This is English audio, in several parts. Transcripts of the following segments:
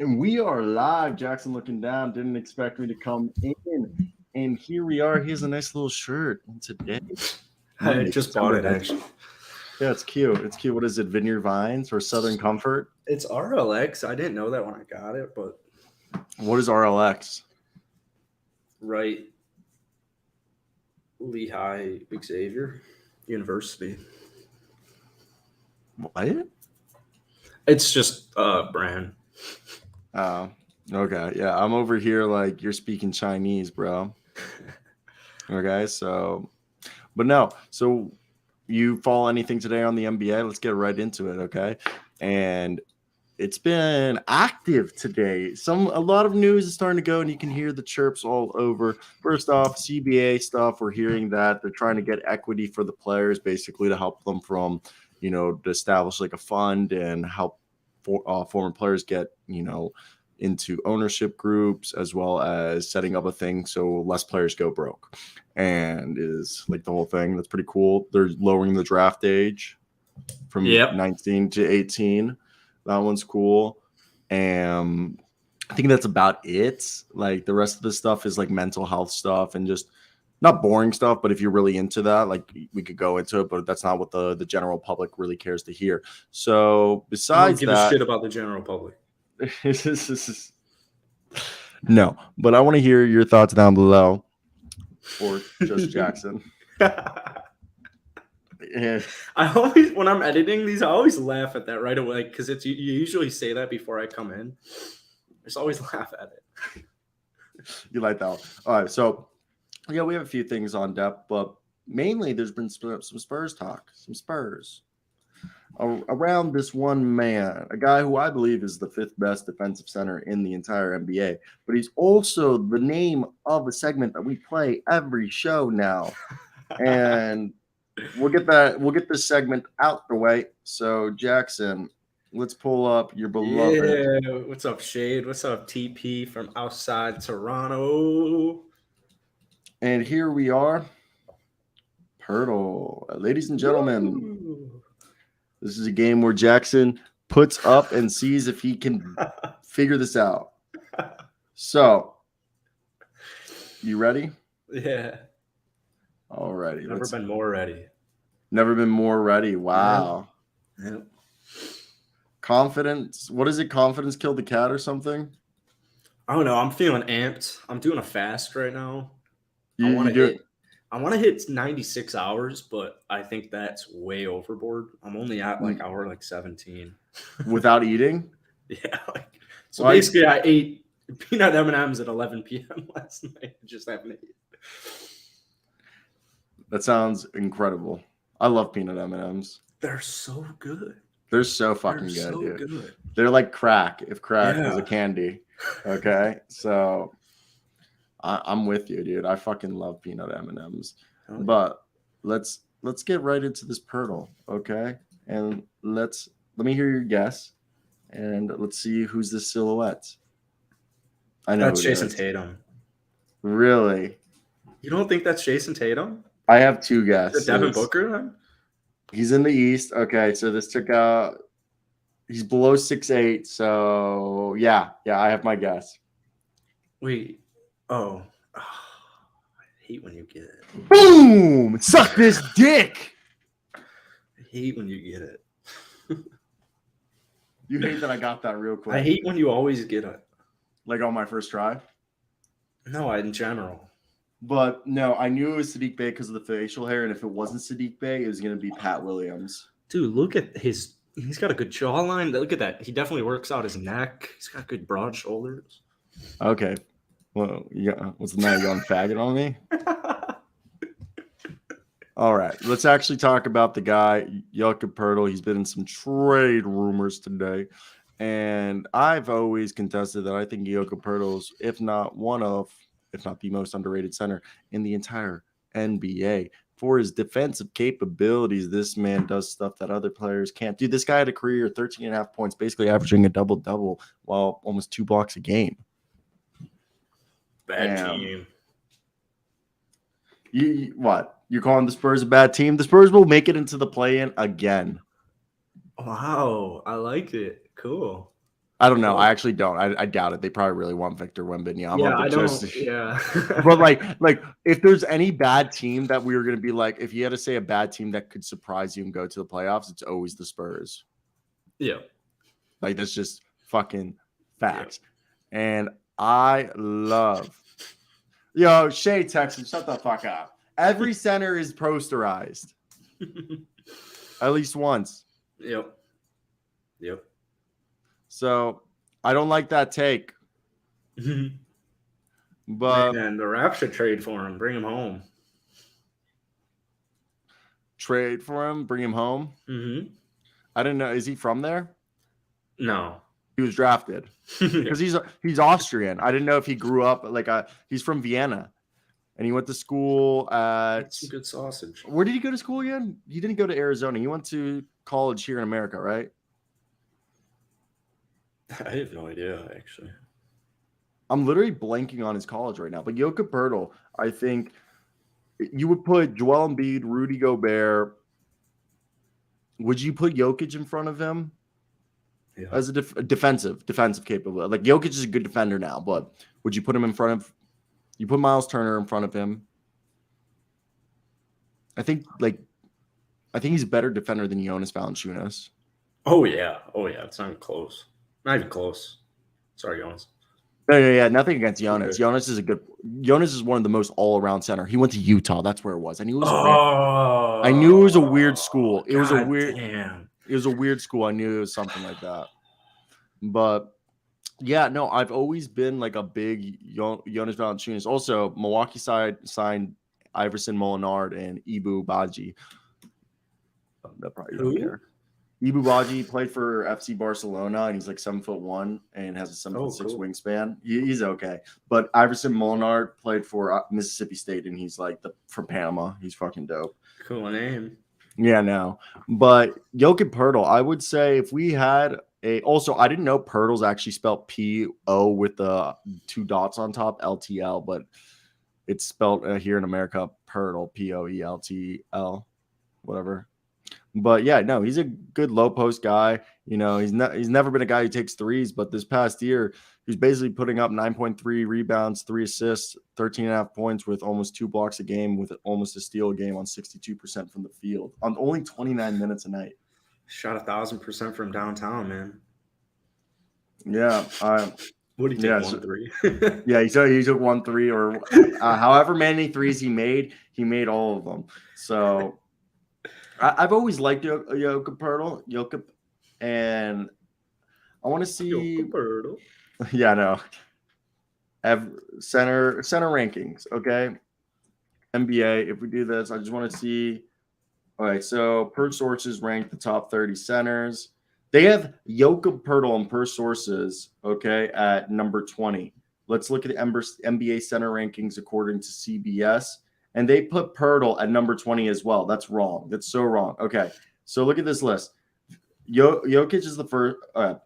And we are live. Jackson looking down. Didn't expect me to come in. And here we are. Here's a nice little shirt today. I just bought it, actually. Yeah, it's cute. It's cute. What is it? Vineyard Vines or Southern Comfort? It's RLX. I didn't know that when I got it, but What is RLX? right. Lehigh Xavier University. What? It's just a brand. Oh, okay. Yeah, I'm over here like you're speaking Chinese, bro. Okay, so, but no. So you follow anything today on the NBA? Let's get right into it, okay? And it's been active today. A lot of news is starting to go, and you can hear the chirps all over. First off, CBA stuff. We're hearing that they're trying to get equity for the players, basically to help them from, to establish like a fund and help former players get, into ownership groups, as well as setting up a thing so less players go broke. And is like the whole thing. That's pretty cool. They're lowering the draft age from 19 to 18. That one's cool. And I think that's about it. Like the rest of the stuff is like mental health stuff and just not boring stuff. But if you're really into that, like we could go into it, but that's not what the general public really cares to hear. So besides give a shit about the general public. No, but I want to hear your thoughts down below, or just Jackson. Yeah. I always, when I'm editing these, I always laugh at that right away because it's you usually say that before I come in. I just always laugh at it. You like that one. All right, so yeah, we have a few things on depth, but mainly there's been some Spurs talk, some Spurs around this one man, a guy who I believe is the 5th best defensive center in the entire NBA, but he's also the name of a segment that we play every show now, and we'll get this segment out the way. So Jackson, let's pull up your beloved. Yeah, what's up, Shade? What's up, TP from outside Toronto? And here we are, Poeltl, ladies and gentlemen. Woo! This is a game where Jackson puts up and sees if he can figure this out. So, you ready? Yeah. All righty. Never been more ready. Never been more ready. Wow. Yeah. Confidence. What is it? Confidence killed the cat or something? I don't know. I'm feeling amped. I'm doing a fast right now. I want to hit 96 hours, but I think that's way overboard. I'm only at hour 17. Without eating? Yeah. Basically, I ate peanut M&Ms at 11 p.m. last night. Just haven't eaten. That sounds incredible. I love peanut M&Ms. They're so good. They're so fucking good, so dude. Good. They're like crack, if crack was a candy. Okay? So I'm with you, dude. I fucking love peanut M&Ms. But let's get right into this Poeltl, okay? And let me hear your guess, and let's see who's this silhouette. I know that's Jason Tatum. Really? You don't think that's Jason Tatum? I have 2 guesses. Is it Devin Booker then? He's in the East. Okay, so this took out. He's below 6'8", so yeah, I have my guess. Wait. Oh. I hate when you get it. Boom! Suck this dick! I hate when you get it. You hate that I got that real quick. I hate when you always get it. Like on my first try? No, in general. But no, I knew it was Sadiq Bey because of the facial hair, and if it wasn't Sadiq Bey, it was going to be Pat Williams. Dude, look at his – he's got a good jawline. Look at that. He definitely works out his neck. He's got good broad shoulders. Okay. Well, yeah. What's the matter? You going faggot on me? All right. Let's actually talk about the guy, Jakob Poeltl. He's been in some trade rumors today. And I've always contested that I think Jakob Poeltl's, if not the most underrated center in the entire NBA. For his defensive capabilities, this man does stuff that other players can't do. This guy had a career 13.5 points, basically averaging a double-double while almost 2 blocks a game. Bad team. What? You're calling the Spurs a bad team? The Spurs will make it into the play-in again. Wow. I like it. Cool. I don't know. I actually don't. I doubt it. They probably really want Victor Wembanyama. Yeah, but I just, don't. Yeah. but like if there's any bad team that we were going to be like, if you had to say a bad team that could surprise you and go to the playoffs, it's always the Spurs. Yeah. Like that's just fucking facts. Yeah. And I love, Shea Texas, shut the fuck up. Every center is posterized. At least once. Yep. So I don't like that take. But man, the Raps should trade for him. Bring him home. Trade for him, bring him home. Mm-hmm. I didn't know. Is he from there? No. He was drafted because he's Austrian. I didn't know if he grew up he's from Vienna, and he went to school at. That's some good sausage. Where did he go to school again? He didn't go to Arizona. He went to college here in America, right? I have no idea, actually. I'm literally blanking on his college right now. But Jakob Poeltl, I think you would put Joel Embiid, Rudy Gobert. Would you put Jokic in front of him? Yeah. As a defensive capable? Like Jokic is a good defender now, but would you put him in front of? You put Miles Turner in front of him. I think he's a better defender than Jonas Valanciunas. Oh yeah. It's not even close. Not even close. Sorry, Jonas. Yeah. Nothing against Jonas. Jonas is one of the most all-around center. He went to Utah. That's where it was. I knew it was. A weird school. It was a weird school. I knew it was something like that. But yeah, no, I've always been like a big Jonas Valanciunas. Also, Milwaukee side signed Iverson Molinard and Ibu Baji. That probably don't care. Ibu Baji played for FC Barcelona, and he's like 7'1" and has a 7'6" wingspan. He's okay. But Iverson Molinard played for Mississippi State, and he's like from Panama. He's fucking dope. Cool name. Yeah, no. But Jakob Poeltl, I would say if we had also, I didn't know Poeltl's actually spelled P-O with the 2 dots on top, LTL, but it's spelled here in America, Poeltl, Poeltl, whatever. But yeah, no, he's a good low post guy. He's never been a guy who takes threes, but this past year, he's basically putting up 9.3 rebounds, 3 assists, 13.5 points with almost 2 blocks a game, with almost a steal a game on 62% from the field on only 29 minutes a night. Shot 1,000% from downtown, man. Yeah. What did he take? 1 3? Yeah, he took 1 3 or however many threes he made all of them. So I've always liked Jakob Poeltl, and I want to see. Jakob Poeltl. Yeah, no. Center rankings, okay. NBA. If we do this, I just want to see. All right, so Per Sources ranked the top 30 centers. They have Jakob Poeltl on Per Sources, okay, at number 20. Let's look at the NBA center rankings according to CBS. And they put Poeltl at number 20 as well. That's wrong. That's so wrong. Okay, so look at this list. Jokic is the first.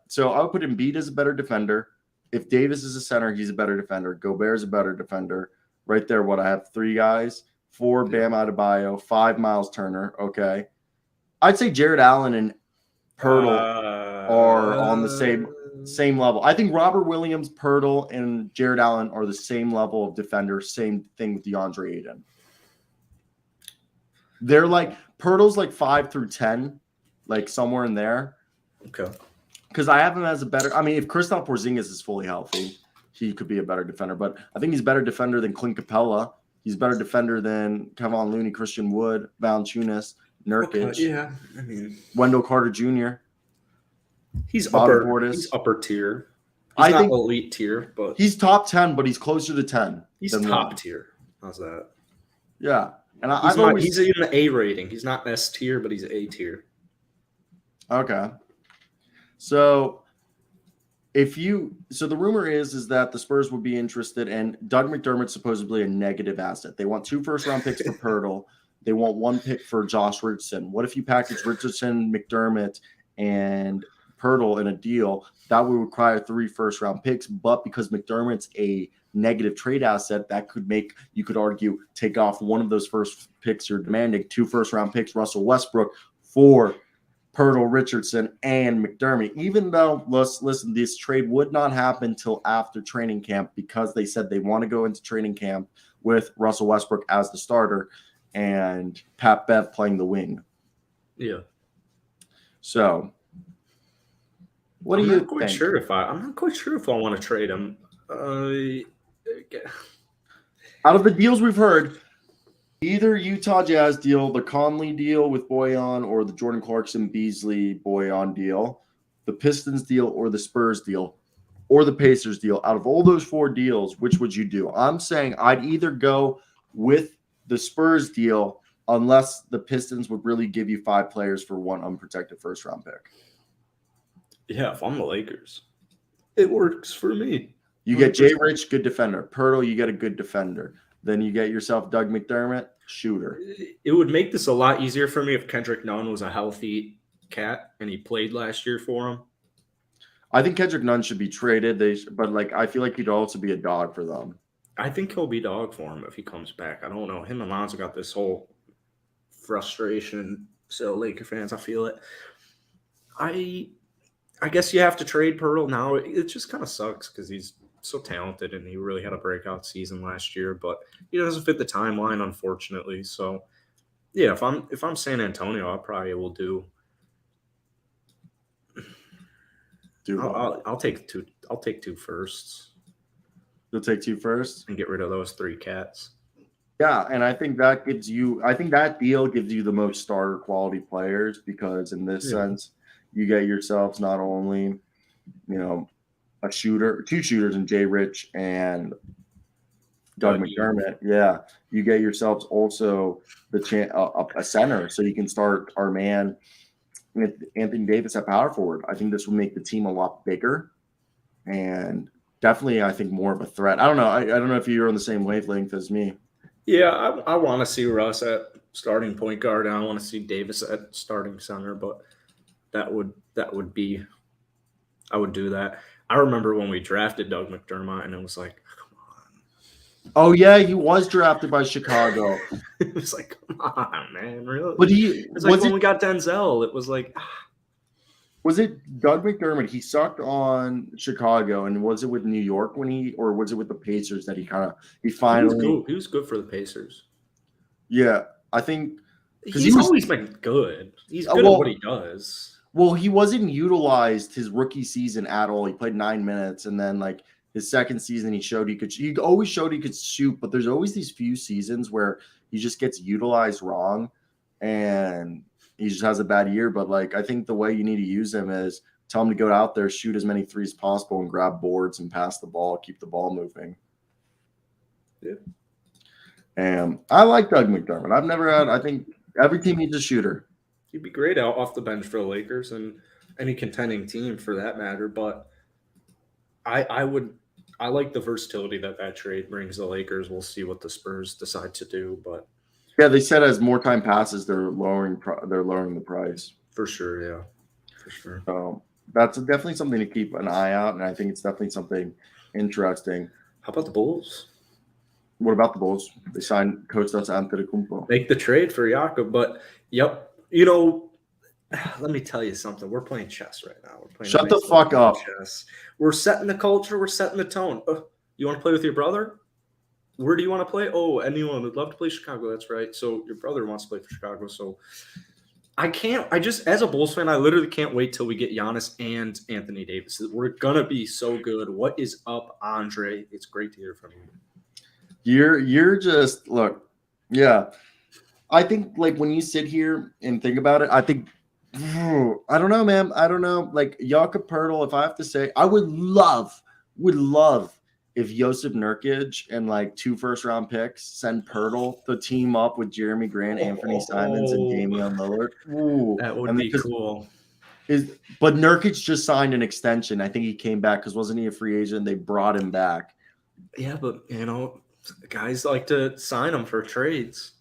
So I would put Embiid as a better defender. If Davis is a center, he's a better defender. Gobert is a better defender. Right there, I have 3 guys. 4 Bam Adebayo. 5 Miles Turner. Okay. I'd say Jared Allen and Poeltl are on the same level. I think Robert Williams, Poeltl, and Jared Allen are the same level of defender. Same thing with DeAndre Ayton. They're like Poeltl's like 5 through 10, like somewhere in there. Okay. Because I have him as a better. I mean, if Kristaps Porzingis is fully healthy, he could be a better defender. But I think he's a better defender than Clint Capella. He's a better defender than Kevon Looney, Christian Wood, Valanciunas, Nurkic. Okay, yeah, I mean Wendell Carter Jr. He's upper tier. He's not elite tier, but he's top 10, but he's closer to 10. He's top tier. How's that? Yeah. And he's in the A rating. He's not S tier, but he's A tier. Okay. So the rumor is that the Spurs would be interested, and Doug McDermott's supposedly a negative asset. They want 2 first-round picks for Poeltl. They want 1 pick for Josh Richardson. What if you package Richardson, McDermott, and Poeltl in a deal? That would require 3 first-round picks, but because McDermott's a negative trade asset, that could make, you could argue, take off one of those first picks you're demanding, 2 first-round picks, Russell Westbrook, for Poeltl, Richardson, and McDermott. Even though, listen, this trade would not happen until after training camp because they said they want to go into training camp with Russell Westbrook as the starter and Pat Bev playing the wing. Yeah. So, what do you think? I'm not quite sure if I want to trade him. Out of the deals we've heard, either Utah Jazz deal, the Conley deal with Boyan, or the Jordan Clarkson Beasley Boyan deal, the Pistons deal, or the Spurs deal, or the Pacers deal. Out of all those 4 deals, which would you do? I'm saying I'd either go with the Spurs deal unless the Pistons would really give you 5 players for 1 unprotected first-round pick. Yeah, if I'm the Lakers, it works for me. You get Jay Rich, good defender. Poeltl, you get a good defender. Then you get yourself Doug McDermott, shooter. It would make this a lot easier for me if Kendrick Nunn was a healthy cat and he played last year for him. I think Kendrick Nunn should be traded. But I feel like he'd also be a dog for them. I think he'll be dog for him if he comes back. I don't know. Him and Lonzo got this whole frustration. So Laker fans, I feel it. I guess you have to trade Poeltl now. It just kind of sucks because he's so talented and he really had a breakout season last year, but he doesn't fit the timeline, unfortunately. So, yeah, if I'm San Antonio, I probably will do. I'll take 2. I'll take 2 firsts. You'll take 2 firsts and get rid of those 3 cats. Yeah, and I think that deal gives you the most starter quality players because in this sense, you get yourselves not only, a shooter, 2 shooters in Jay Rich and Doug McDermott. Yeah, you get yourselves also a center, so you can start our man Anthony Davis at power forward. I think this will make the team a lot bigger and definitely, I think, more of a threat. I don't know. I don't know if you're on the same wavelength as me. Yeah, I want to see Russ at starting point guard, and I want to see Davis at starting center, but that would be – I would do that. I remember when we drafted Doug McDermott, and it was like, come on. Oh, yeah, he was drafted by Chicago. It was like, come on, man, really? But when we got Denzel, it was like Was it Doug McDermott? He sucked on Chicago, and was it with New York or was it with the Pacers that he finally he was good for the Pacers. Yeah, I think he's always been good. He's good at what he does. Well, he wasn't utilized his rookie season at all. He played 9 minutes, and then his second season, he always showed he could shoot, but there's always these few seasons where he just gets utilized wrong, and he just has a bad year. But I think the way you need to use him is tell him to go out there, shoot as many threes as possible, and grab boards and pass the ball, keep the ball moving. Yeah. And I like Doug McDermott. I think every team needs a shooter. He'd be great out off the bench for the Lakers and any contending team for that matter. But I like the versatility that trade brings the Lakers. We'll see what the Spurs decide to do, but yeah, they said as more time passes, they're lowering the price. For sure, yeah, for sure. So that's definitely something to keep an eye out, and I think it's definitely something interesting. How about the Bulls? What about the Bulls? They signed Kostas Antetokounmpo. Make the trade for Jakob, but yep. Let me tell you something. We're playing chess right now. Shut the fuck up. Chess. We're setting the culture. We're setting the tone. You want to play with your brother? Where do you want to play? Oh, anyone would love to play Chicago. That's right. So your brother wants to play for Chicago. So as a Bulls fan, I literally can't wait till we get Giannis and Anthony Davis. We're going to be so good. What is up, Andre? It's great to hear from you. You're just, look, yeah. I think when you sit here and think about it, I think, I don't know, man. I don't know. Jakob Poeltl, if I have to say, I would love if Josip Nurkic and 2 first-round picks send Poeltl the team up with Jeremy Grant, Anthony Simons, and Damian Lillard. Ooh. That would be cool. But Nurkic just signed an extension. I think he came back because wasn't he a free agent? They brought him back. Yeah, but guys like to sign him for trades.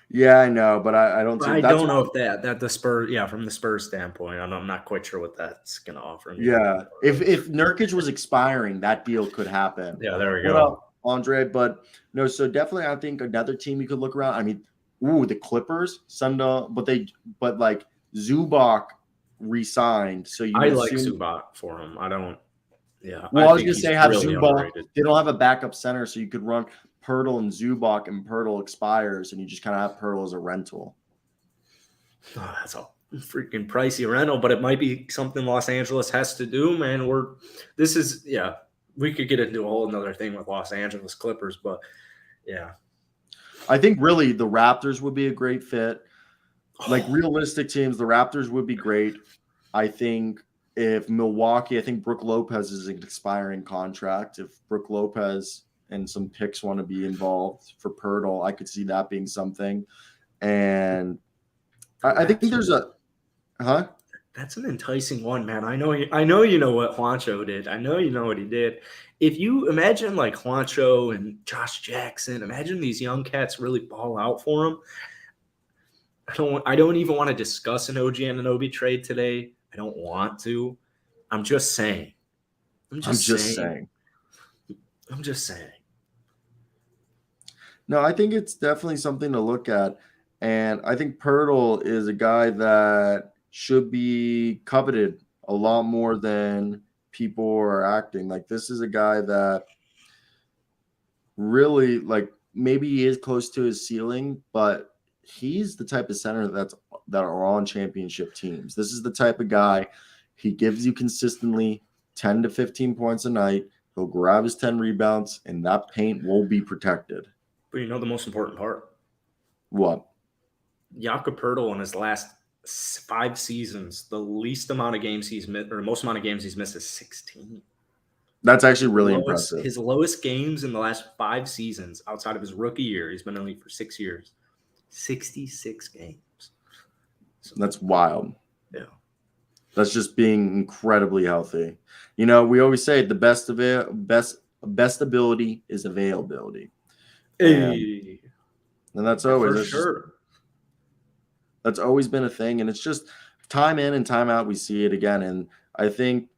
Yeah, I know, but I don't. I don't know if that the Spurs. Yeah, from the Spurs standpoint, I'm not quite sure what that's going to offer me. Yeah, if Nurkic was expiring, that deal could happen. Yeah, there we go, Andre. But no, so definitely, I think another team you could look around. I mean, the Clippers, Zubac re-signed. So you I would like assume. Zubac for him. I don't. Yeah, Well, I was think gonna he's say have really Zubac. underrated. They don't have a backup center, so you could run Poeltl and Zubac, and Poeltl expires, and you just kind of have Poeltl as a rental. Oh, that's a freaking pricey rental, but it might be something Los Angeles has to do, man. We could get into a whole another thing with Los Angeles Clippers, but yeah. I think really the Raptors would be a great fit. Like realistic teams, the Raptors would be great. I think if Milwaukee, I think Brook Lopez is an expiring contract. If Brook Lopez and some picks want to be involved for Poeltl, I could see that being something. And I think there's a That's an enticing one, man. I know you know what Juancho did. I know you know what he did. If you imagine like Juancho and Josh Jackson, imagine these young cats really ball out for him. I don't even want to discuss an OG Anunoby trade today. I don't want to. I'm just saying. I'm just saying. No, I think it's definitely something to look at. And I think Poeltl is a guy that should be coveted a lot more than people are acting. Like this is a guy that really like maybe he is close to his ceiling, but he's the type of center that are on championship teams. This is the type of guy he gives you consistently 10 to 15 points a night. He'll grab his 10 rebounds, and that paint will be protected. But you know the most important part? What? Jakob Poeltl in his last 5 seasons, the least amount of games he's missed, or most amount of games he's missed is 16. That's actually really impressive. His lowest games in the last 5 seasons, outside of his rookie year, he's been in the league for 6 years, 66 games. So that's wild. Yeah. That's just being incredibly healthy. You know, we always say the best ability is availability. Hey. And that's always been a thing. And it's just time in and time out, we see it again. And I think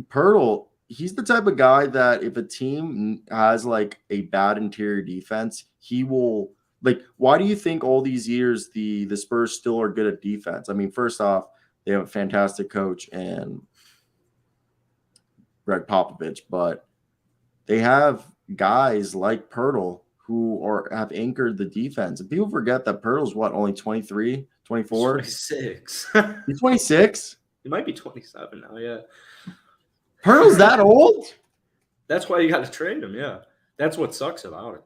Poeltl, he's the type of guy that if a team has like a bad interior defense, he will like, why do you think all these years the Spurs still are good at defense? I mean, first off, they have a fantastic coach and Greg Popovich, but they have guys like Poeltl who have anchored the defense. And people forget that Poeltl's only 23, 24? 26. He's 26? He might be 27 now, yeah. Poeltl's that old? That's why you got to trade him, yeah. That's what sucks about it.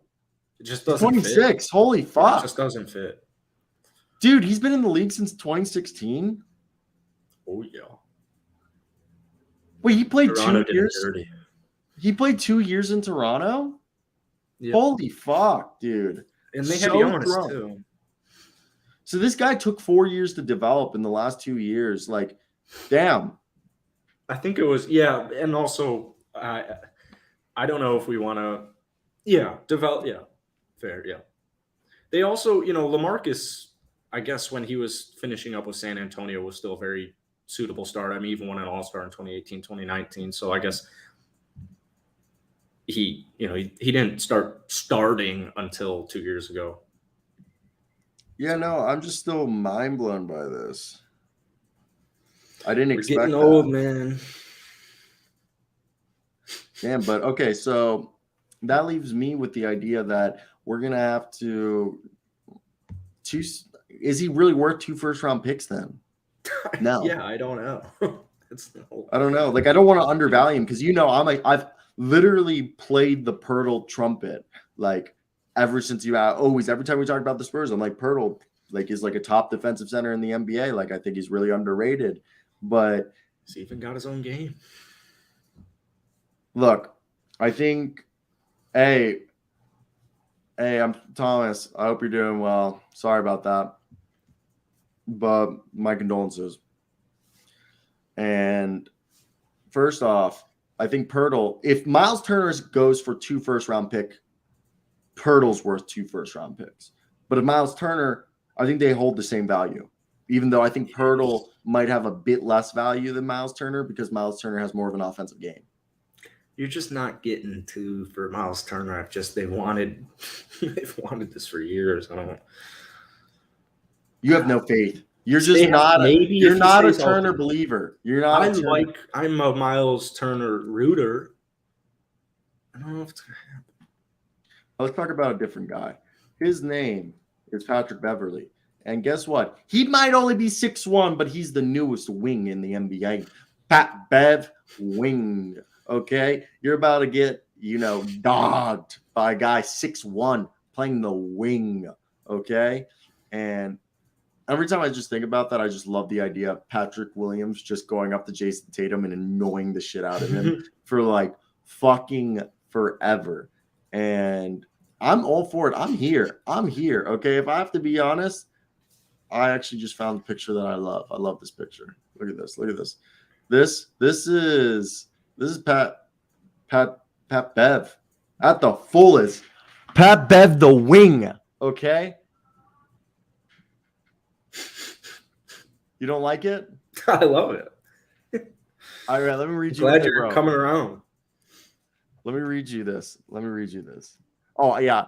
It just doesn't 26. fit. Holy fuck. It just doesn't fit. Dude, he's been in the league since 2016? Oh, yeah. Wait, he played Toronto 2 years? He played 2 years in Toronto? Yep. Holy fuck, dude. And they have Giannis, too. So this guy took 4 years to develop in the last 2 years. Like, damn. I think it was, yeah. And also, I don't know if we want to, develop. Yeah, fair, yeah. They also, LaMarcus, I guess when he was finishing up with San Antonio was still a very suitable start. I mean, even won an All-Star in 2018, 2019. So I guess he didn't start starting until 2 years ago. Yeah, no, I'm just still mind blown by this. I didn't expect getting old, man. Damn, but okay, so that leaves me with the idea that we're gonna have to is he really worth 2 first-round picks then? No. Yeah, I don't know. I don't know. Like, I don't want to undervalue him because I've literally played the Poeltl trumpet like ever since every time we talk about the Spurs, I'm like, Poeltl is like a top defensive center in the NBA. Like, I think he's really underrated. But he's even got his own game. Look, I think, hey, I'm Thomas. I hope you're doing well. Sorry about that. But my condolences. And first off, I think Poeltl, if Miles Turner goes for 2 first-round picks, Poeltl's worth 2 first-round picks. But if Miles Turner, I think they hold the same value. Even though I think Poeltl might have a bit less value than Miles Turner because Miles Turner has more of an offensive game. You're just not getting to for Miles Turner. They've wanted this for years. You have no faith. You're just not. Maybe You're if he not a stays Turner healthy. believer. You're not. I'm a Miles Turner rooter. I don't know if it's gonna happen. Let's talk about a different guy. His name is Patrick Beverley. And guess what? He might only be 6'1", but he's the newest wing in the NBA. Pat Bev wing. Okay? You're about to get, dogged by a guy 6'1" playing the wing. Okay? And every time I just think about that, I just love the idea of Patrick Williams just going up to Jason Tatum and annoying the shit out of him for like fucking forever. And I'm all for it. I'm here. Okay. If I have to be honest, I actually just found the picture that I love. I love this picture. Look at this. This is Pat Bev at the fullest. Pat Bev the wing. Okay. You don't like it? I love it. All right, let me read you. Glad you're coming around. Let me read you this. Oh, yeah.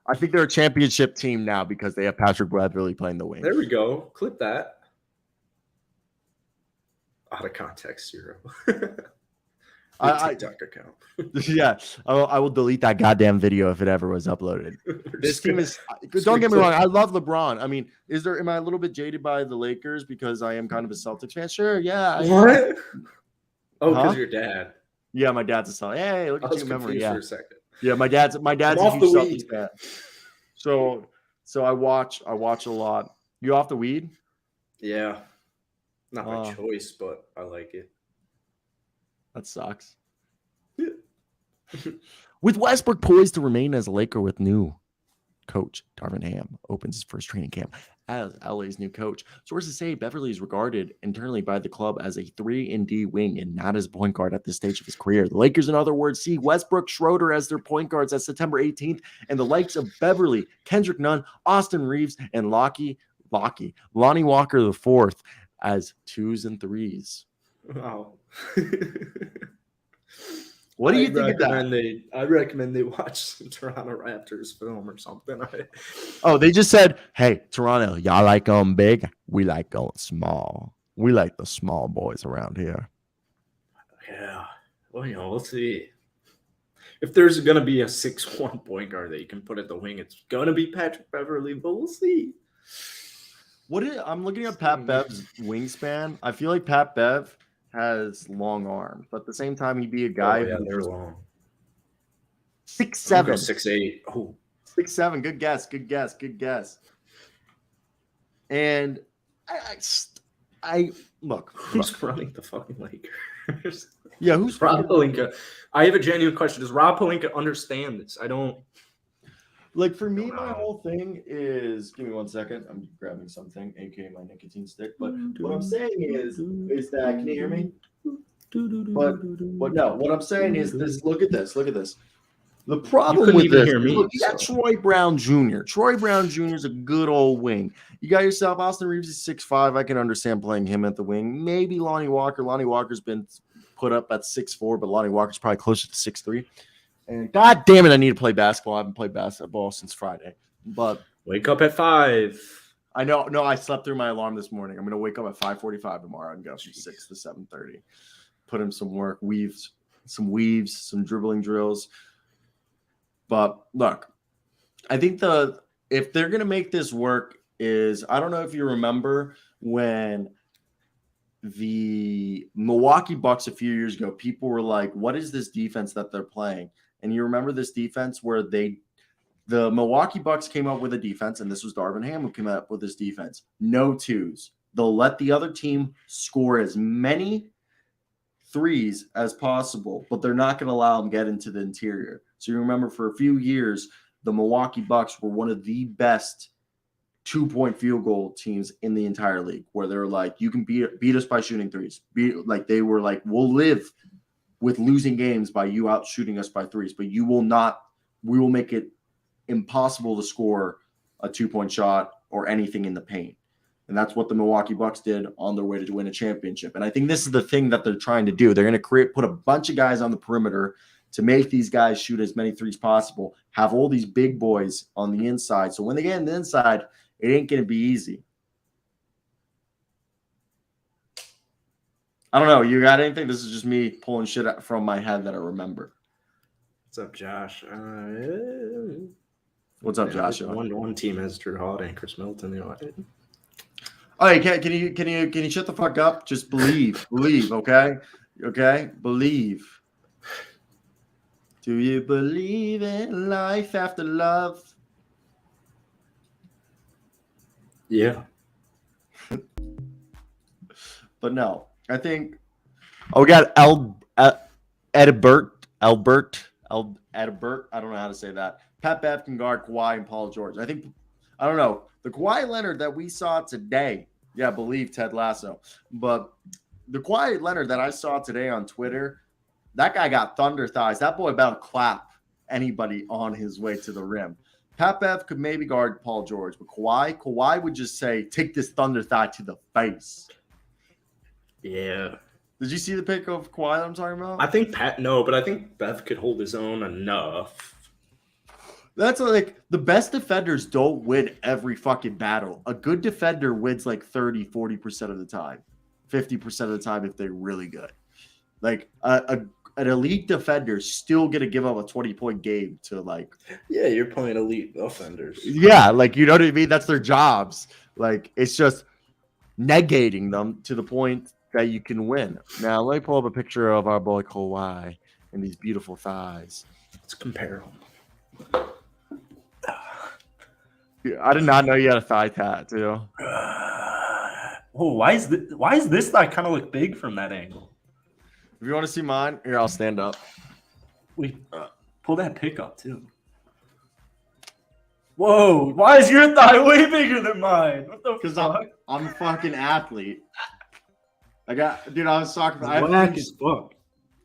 I think they're a championship team now because they have Patrick Beverley playing the wing. There we go. Clip that. Out of context, Cyro. TikTok account. Yeah, I will delete that goddamn video if it ever was uploaded. This team is. Don't get me wrong. I love LeBron. I mean, am I a little bit jaded by the Lakers because I am kind of a Celtics fan? Sure. Yeah. What? Oh, because your dad. Yeah, my dad's a Celtics. Hey, look at your memory. Yeah. For a second. Yeah, my dad's a huge Celtics fan. So I watch a lot. You off the weed? Yeah. Not my choice, but I like it. That sucks. With Westbrook poised to remain as a Laker with new coach Darvin Ham opens his first training camp as LA's new coach. Sources say Beverley is regarded internally by the club as a 3-and-D wing and not as a point guard at this stage of his career. The Lakers, in other words, see Westbrook, Schroeder as their point guards as September 18th, and the likes of Beverley, Kendrick Nunn, Austin Reeves, and Lonnie Walker IV as 2s and 3s. Wow. What do you think of that? I recommend they watch some Toronto Raptors film or something. Oh, they just said, hey, Toronto, y'all like going big? We like going small. We like the small boys around here. Yeah. Well, we'll see. If there's going to be a 6'1" point guard that you can put at the wing, it's going to be Patrick Beverley, but we'll see. I'm looking at Pat Bev's wingspan. I feel like Pat Bev has long arms, but at the same time, he'd be a guy they're long. 6'7", 6'8". Oh, 6'7". Good guess. And I look. Who's running the fucking Lakers? Yeah, who's Rob Pelinka? I have a genuine question. Does Rob Pelinka understand this? I don't. Like, for me, my whole thing is, give me 1 second. I'm grabbing something, aka my nicotine stick. But what I'm saying is that, can you hear me? But no, what I'm saying is this. Look at this. The problem with this, look at Troy Brown Jr. Troy Brown Jr. is a good old wing. You got yourself Austin Reeves is 6'5". I can understand playing him at the wing. Maybe Lonnie Walker. Lonnie Walker's been put up at 6'4", but Lonnie Walker's probably closer to 6'3". And God damn it, I need to play basketball. I haven't played basketball since Friday. But wake up at 5. I know. No, I slept through my alarm this morning. I'm going to wake up at 5:45 tomorrow and go from 6 to 7:30. Put in some work, some dribbling drills. But look, I think if they're going to make this work is, I don't know if you remember when the Milwaukee Bucks a few years ago, people were like, what is this defense that they're playing? And you remember this defense where the Milwaukee Bucks came up with a defense, and this was Darvin Ham who came up with this defense. No twos. They'll let the other team score as many threes as possible, but they're not going to allow them get into the interior. So you remember for a few years, the Milwaukee Bucks were one of the best 2-point field goal teams in the entire league, where they're like, you can beat us by shooting threes. They were like, we'll live with losing games by you out shooting us by threes, but we will make it impossible to score a 2-point shot or anything in the paint. And that's what the Milwaukee Bucks did on their way to win a championship. And I think this is the thing that they're trying to do. They're going to put a bunch of guys on the perimeter to make these guys shoot as many threes possible, have all these big boys on the inside. So when they get in the inside, it ain't going to be easy. I don't know. You got anything? This is just me pulling shit out from my head that I remember. What's up, Josh? What's up, Joshua? One team has Drew Holiday and Chris Middleton. All right, can you shut the fuck up? Just believe, okay, believe. Do you believe in life after love? Yeah. But no, I think. Oh, we got Edbert. I don't know how to say that. Pat Bev can guard Kawhi and Paul George. I don't know. The Kawhi Leonard that we saw today, yeah, believe Ted Lasso. But the Kawhi Leonard that I saw today on Twitter, that guy got thunder thighs. That boy about to clap anybody on his way to the rim. Pat Bev could maybe guard Paul George, but Kawhi would just say, take this thunder thigh to the face. Yeah. Did you see the pic of Kawhi that I'm talking about? I think but I think Bev could hold his own enough. That's like the best defenders don't win every fucking battle. A good defender wins like 30, 40% of the time, 50% of the time if they're really good. Like an elite defender still gonna give up a 20-point game to like. Yeah, you're playing elite offenders. Yeah, like you know what I mean. That's their jobs. Like it's just negating them to the point that you can win. Now let me pull up a picture of our boy Kawhi and these beautiful thighs. Let's compare them. I did not know you had a thigh tattoo. Oh, why is this thigh kind of look big from that angle? If you want to see mine, here I'll stand up. Wait, pull that pick up too. Whoa! Why is your thigh way bigger than mine? What the fuck? I'm a fucking athlete. I was talking about. Black as fuck.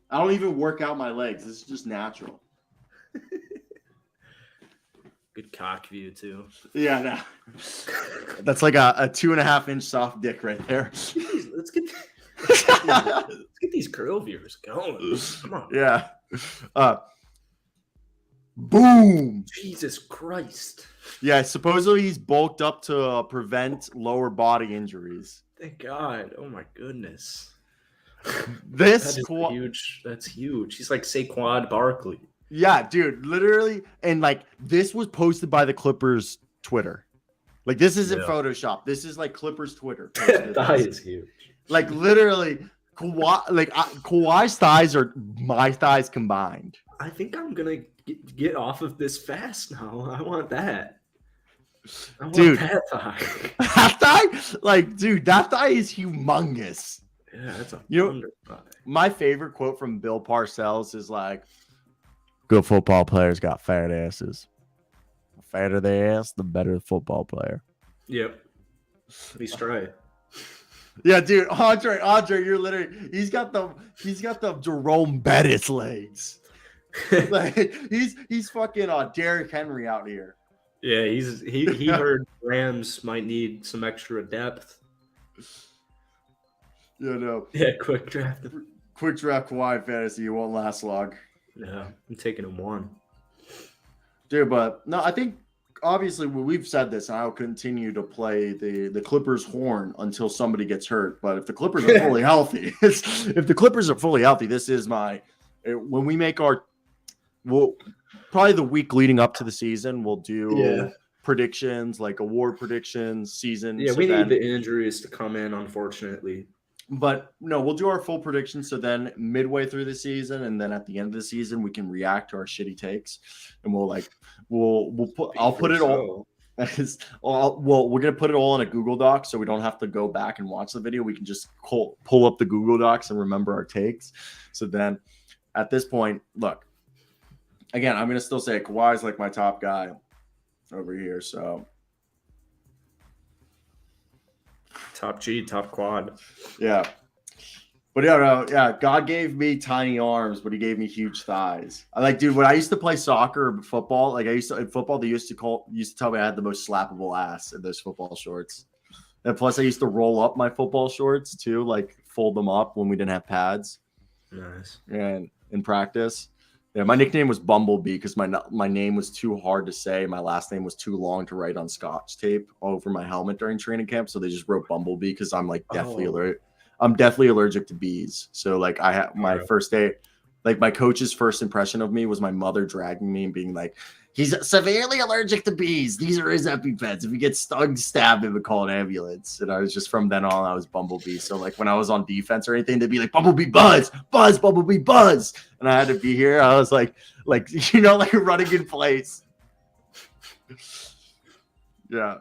I don't even work out my legs. This is just natural. Good cock view too. Yeah, no. That's like a 2.5-inch soft dick right there. Jeez, let's get these curl viewers going. Come on. Yeah. Boom. Jesus Christ. Yeah, supposedly he's bulked up to prevent lower body injuries. Thank God. Oh my goodness. That's huge. That's huge. He's like Saquon Barkley. Yeah, dude, literally. And like this was posted by the Clippers Twitter. Like this isn't Photoshop. This is like Clippers Twitter. Thigh is huge. Like literally Kawhi's thighs are my thighs combined. I think I'm gonna get off of this fast now. I want that. I want that thigh. That thigh? Like, dude, that thigh is humongous. Yeah, that's a thigh. My favorite quote from Bill Parcells is like, good football players got fat asses. The fatter the ass, the better the football player. Yep. He's trying. Yeah, dude, Andre, you're literally he's got the Jerome Bettis legs. Like he's fucking Derrick Henry out here. Yeah, he heard Rams might need some extra depth. Yeah, no. Yeah, quick draft Kawhi fantasy. It won't last long. Yeah, I'm taking him one. Dude, but no, I think obviously we've said this, and I'll continue to play the Clippers horn until somebody gets hurt. But if the Clippers are fully healthy, this is when we make we'll probably the week leading up to the season, we'll do predictions, like award predictions, season. Yeah, we need the injuries to come in, unfortunately. But no, we'll do our full predictions. So then midway through the season, and then at the end of the season, we can react to our shitty takes, and I'll put it all. We're gonna put it all in a Google Doc, so we don't have to go back and watch the video. We can just pull up the Google Docs and remember our takes. So then, at this point, look. Again, I'm gonna still say Kawhi's like my top guy over here. So. Top G, top quad. Yeah. But yeah, God gave me tiny arms, but he gave me huge thighs. Dude, when I used to play soccer or football, in football, they used to tell me I had the most slappable ass in those football shorts. And plus I used to roll up my football shorts too, like fold them up when we didn't have pads. Nice. And in practice. Yeah, my nickname was Bumblebee because my name was too hard to say. My last name was too long to write on Scotch tape over my helmet during training camp. So they just wrote Bumblebee because I'm like deathly allergic. I'm definitely allergic to bees. So like I had my Right. first day, like my coach's first impression of me was my mother dragging me and being like, he's severely allergic to bees. These are his EpiPens. If you get stung, stab him and call an ambulance. And I was just, from then on, I was Bumblebee. So like when I was on defense or anything, they'd be like, Bumblebee buzz, buzz, Bumblebee buzz. And I had to be here. I was like like running in place. Yeah.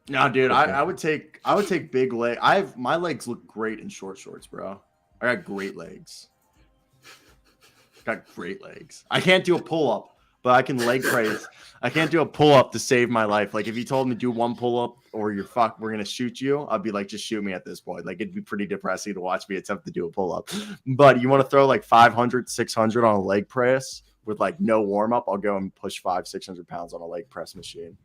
No, dude, I would take big leg. My legs look great in short shorts, bro. I got great legs. Got great legs. I can't do a pull up, but I can leg press. I can't do a pull up to save my life. Like if you told me to do one pull up or we're gonna shoot you, I'd be like, just shoot me at this point. Like it'd be pretty depressing to watch me attempt to do a pull up. But you want to throw like 500, 600 on a leg press with like no warm up? I'll go and push 500-600 pounds on a leg press machine,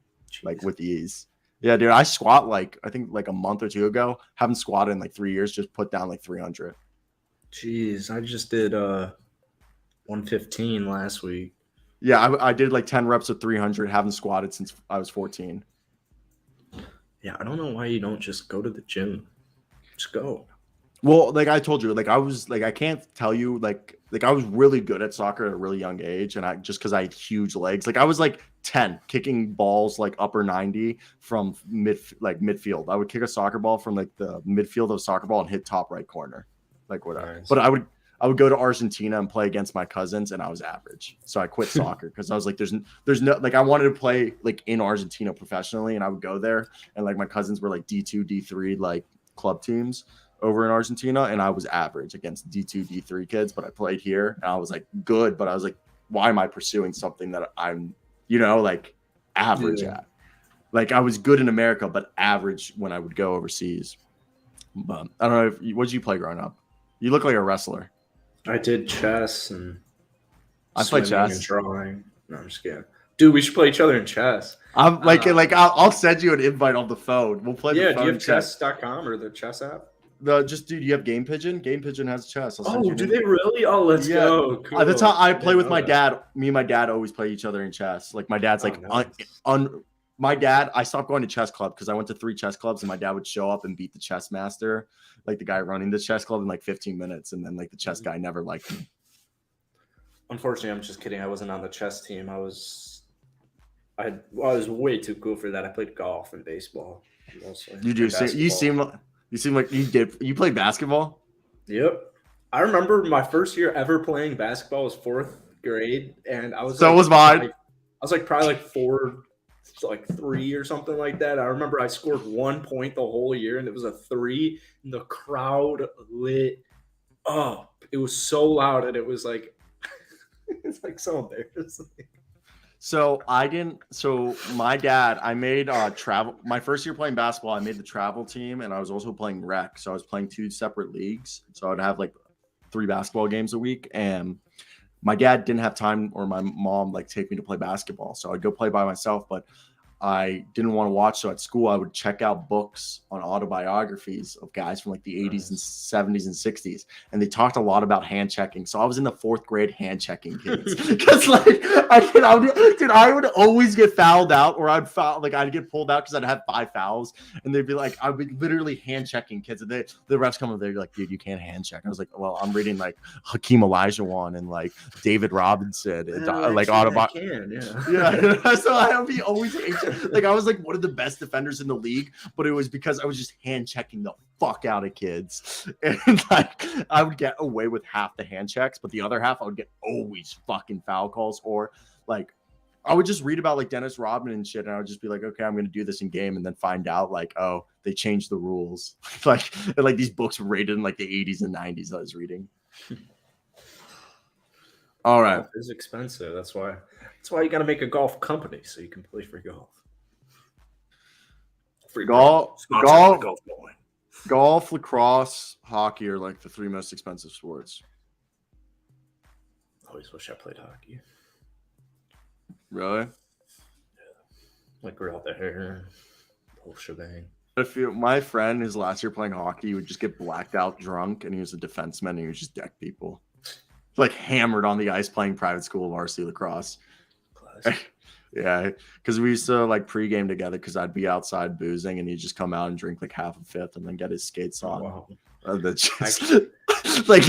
like with ease. Yeah, dude, I squat like I think like a month or two ago. Haven't squatted in like 3 years. Just put down like 300. Jeez, I just did 115 last week. Yeah, I did like 10 reps of 300. Haven't squatted since I was 14. Yeah, I don't know why you don't just go to the gym. Just go. Well, like I told you, like I was like I can't tell you like I was really good at soccer at a really young age, and I just because I had huge legs. Like I was like 10 kicking balls like upper 90 from midfield. I would kick a soccer ball from like the midfield of a soccer ball and hit top right corner, like whatever. Nice. But I would go to Argentina and play against my cousins, and I was average. So I quit soccer because I was like, there's no like I wanted to play like in Argentina professionally, and I would go there, and like my cousins were like D2, D3 like club teams over in Argentina, and I was average against D2, D3 kids, but I played here and I was like good, but I was like, why am I pursuing something that I'm, like average at? Like I was good in America, but average when I would go overseas. But I don't know what did you play growing up? You look like a wrestler. I did chess and I played chess and drawing. No, I'm just kidding. Dude, we should play each other in chess. I'm like I'll send you an invite on the phone. We'll play the phone. Do you have chess.com or the chess app? Dude, you have Game Pigeon? Game Pigeon has chess. Do they really? Oh, let's go. Cool. That's how I play with my dad. Me and my dad always play each other in chess. Like my dad's my dad, I stopped going to chess club because I went to 3 chess clubs and my dad would show up and beat the chess master, like the guy running the chess club in like 15 minutes. And then like the chess guy never liked me. Unfortunately, I'm just kidding. I wasn't on the chess team. I was way too cool for that. I played golf and baseball mostly. You seem like you did. You played basketball? Yep. I remember my first year ever playing basketball was 4th grade, and I was was mine. I was like probably like 3 or something like that. I remember I scored 1 point the whole year, and it was a 3, and the crowd lit up. It was so loud, and it was like it's like so embarrassing. So my dad, I made travel. My first year playing basketball, I made the travel team, and I was also playing rec. So I was playing 2 separate leagues. So I would have like 3 basketball games a week, and my dad didn't have time, or my mom like take me to play basketball. So I'd go play by myself, but I didn't want to watch. So at school, I would check out books on autobiographies of guys from like the 80s and 70s and 60s. And they talked a lot about hand checking. So I was in the 4th grade hand checking kids. Because like I would always get fouled out, or I'd get pulled out because I'd have 5 fouls. And they'd be like, I'd be literally hand checking kids. And the refs come over there, like, dude, you can't hand check. I was like, well, I'm reading like Hakeem Olajuwon and like David Robinson and like autobiography. Yeah. So I would be always like I was like one of the best defenders in the league, but it was because I was just hand checking the fuck out of kids, and like I would get away with half the hand checks, but the other half I would get always fucking foul calls, or like I would just read about like Dennis Rodman and shit, and I would just be like, okay, I'm gonna do this in game, and then find out like, oh, they changed the rules. like these books were rated in like the 80s and 90s I was reading. All right, it's expensive. That's why you got to make a golf company so you can play free golf. Golf, lacrosse, hockey are like the 3 most expensive sports. I always wish I played hockey. Really? Yeah. Like grow out the hair, the whole shebang. My friend, his last year playing hockey, he would just get blacked out drunk, and he was a defenseman, and he would just deck people. Like hammered on the ice playing private school varsity lacrosse. Yeah, because we used to like pregame together because I'd be outside boozing and he'd just come out and drink like half a fifth and then get his skates on. Wow. That's just like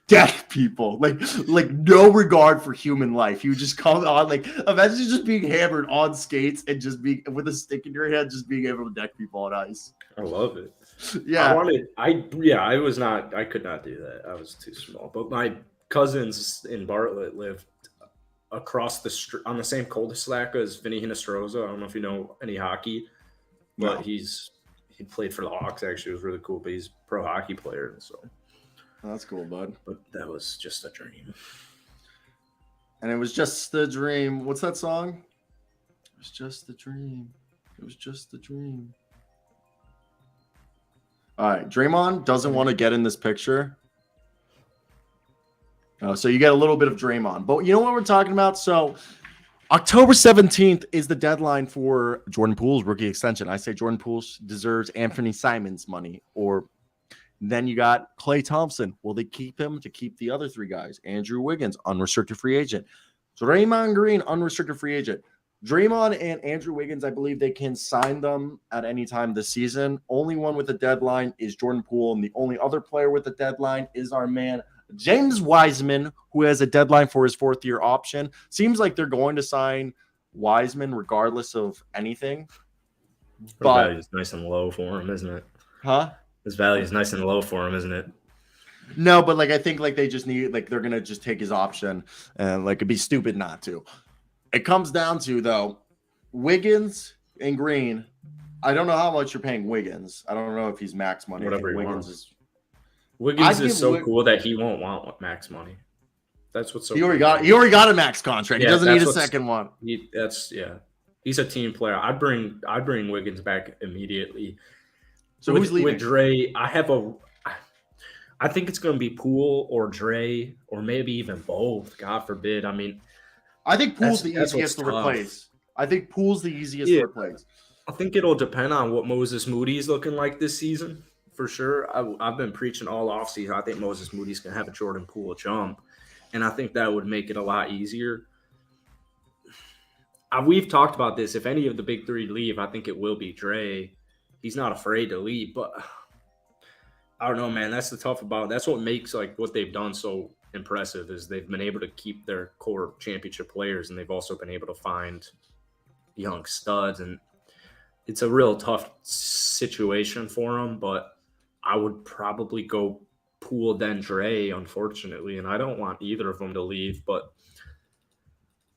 death people, like no regard for human life. You just come on, like imagine just being hammered on skates and just being with a stick in your hand, just being able to deck people on ice. I love it. Yeah, I could not do that. I was too small. But my cousins in Bartlett lived across the street on the same cul-de-sac as Vinny Hinestroza. I don't know if you know any hockey, but No. he played for the Hawks. Actually, it was really cool. But he's a pro hockey player, so that's cool, bud. But that was just a dream. And it was just a dream. What's that song? It was just a dream. It was just a dream. All right, Draymond doesn't want to get in this picture. So you get a little bit of Draymond. But you know what we're talking about? So October 17th is the deadline for Jordan Poole's rookie extension. I say Jordan Poole deserves Anthony Simons money. Or then you got Klay Thompson. Will they keep him to keep the other three guys? Andrew Wiggins, unrestricted free agent. Draymond Green, unrestricted free agent. Draymond and Andrew Wiggins, I believe they can sign them at any time this season. Only one with a deadline is Jordan Poole, and the only other player with a deadline is our man James Wiseman, who has a deadline for his fourth-year option. Seems like they're going to sign Wiseman regardless of anything. But value is nice and low for him, isn't it? Huh? His value is nice and low for him, isn't it? No, but like I think like they just need like they're gonna just take his option, and like it'd be stupid not to. It comes down to though, Wiggins and Green. I don't know how much you're paying Wiggins. I don't know if he's max money. Whatever he Wiggins wants. is. Wiggins is so cool that he won't want max money. That's what's so. He already got a max contract. Yeah, he doesn't need a second one. He's a team player. I'd bring Wiggins back immediately. So who's leaving? With Dre, I think it's going to be Poole or Dre or maybe even both. God forbid. I mean, I think Poole's the easiest to replace. I think Poole's the easiest to replace. I think it'll depend on what Moses Moody's looking like this season, for sure. I've been preaching all offseason. I think Moses Moody's going to have a Jordan Poole jump, and I think that would make it a lot easier. We've talked about this. If any of the big three leave, I think it will be Dre. He's not afraid to leave, but I don't know, man. That's what makes like what they've done so impressive is they've been able to keep their core championship players, and they've also been able to find young studs, and it's a real tough situation for them. But I would probably go Poole then Dre, unfortunately, and I don't want either of them to leave, but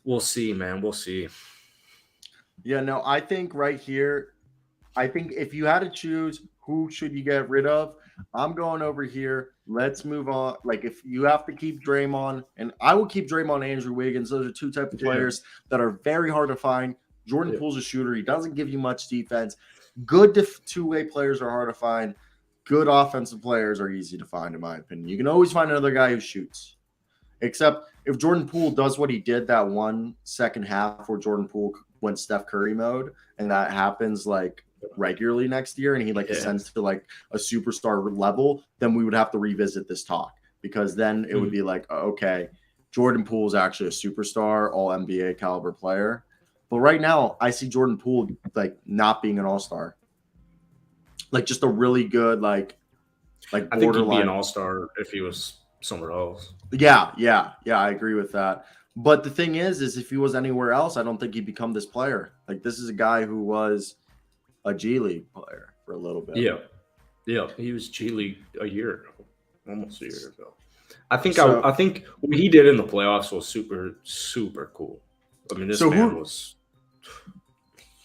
we'll see, man. We'll see. Yeah, no, I think right here, I think if you had to choose who should you get rid of, I'm going over here. Let's move on. Like if you have to keep Draymond, and I will keep Draymond and Andrew Wiggins. Those are two types of players that are very hard to find. Jordan Poole's a shooter. He doesn't give you much defense. Good two-way players are hard to find. Good offensive players are easy to find, in my opinion. You can always find another guy who shoots. Except if Jordan Poole does what he did that one second half where Jordan Poole went Steph Curry mode, and that happens like regularly next year, and he ascends to like a superstar level, then we would have to revisit this talk, because then it would be like, okay, Jordan Poole is actually a superstar, all NBA caliber player. But right now, I see Jordan Poole like not being an all-star, like just a really good like I think he'd be an all-star if he was somewhere else. Yeah, I agree with that. But the thing is if he was anywhere else, I don't think he'd become this player. Like this is a guy who was a G League player for a little bit. Yeah, he was G League a year ago, almost a year ago. I think what he did in the playoffs was super, super cool. I mean, this man was.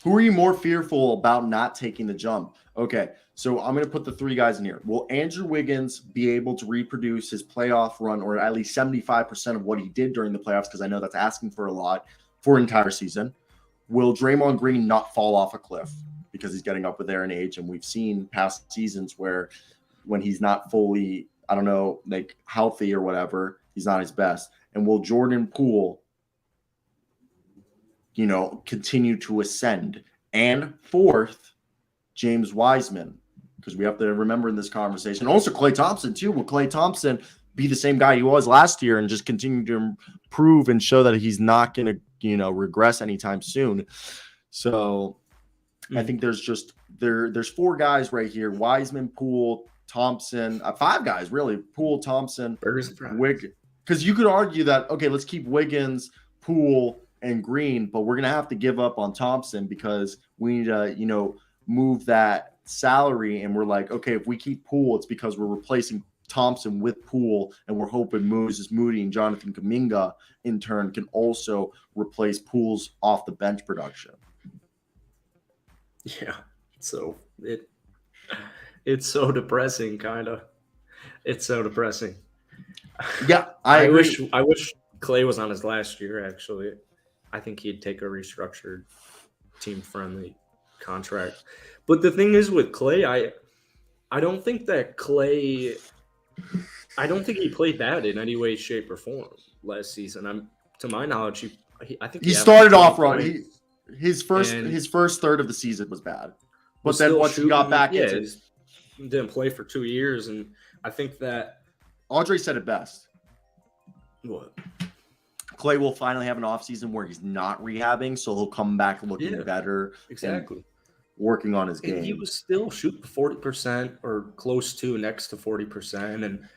Who are you more fearful about not taking the jump? Okay, so I'm going to put the three guys in here. Will Andrew Wiggins be able to reproduce his playoff run, or at least 75% of what he did during the playoffs? Because I know that's asking for a lot for an entire season. Will Draymond Green not fall off a cliff because he's getting up there in age? And we've seen past seasons where when he's not fully, I don't know, like healthy or whatever, he's not his best. And will Jordan Poole, continue to ascend? And fourth, James Wiseman, because we have to remember in this conversation. Also, Klay Thompson, too. Will Klay Thompson be the same guy he was last year and just continue to improve and show that he's not going to regress anytime soon. So I think there's 4 guys right here: Wiseman, Poole, Thompson, 5 guys really: Poole, Thompson, Wiggins. Because you could argue that, okay, let's keep Wiggins, Poole, and Green, but we're gonna have to give up on Thompson because we need to move that salary. And we're like, okay, if we keep Poole, it's because we're replacing Thompson with Poole, and we're hoping Moses Moody and Jonathan Kuminga in turn can also replace Poole's off the bench production. Yeah, so it's so depressing, kind of. It's so depressing. Yeah, I wish Klay was on his last year. Actually, I think he'd take a restructured, team-friendly contract. But the thing is with Klay, I don't think that Klay. I don't think he played bad in any way, shape, or form last season. To my knowledge, I think he started off wrong. His first third of the season was bad, but then once he got back into it, didn't play for 2 years, and I think that Andre said it best. What? Klay will finally have an offseason where he's not rehabbing, so he'll come back looking better. Exactly. Working on his game. And he was still shooting 40% or close to next to 40%. And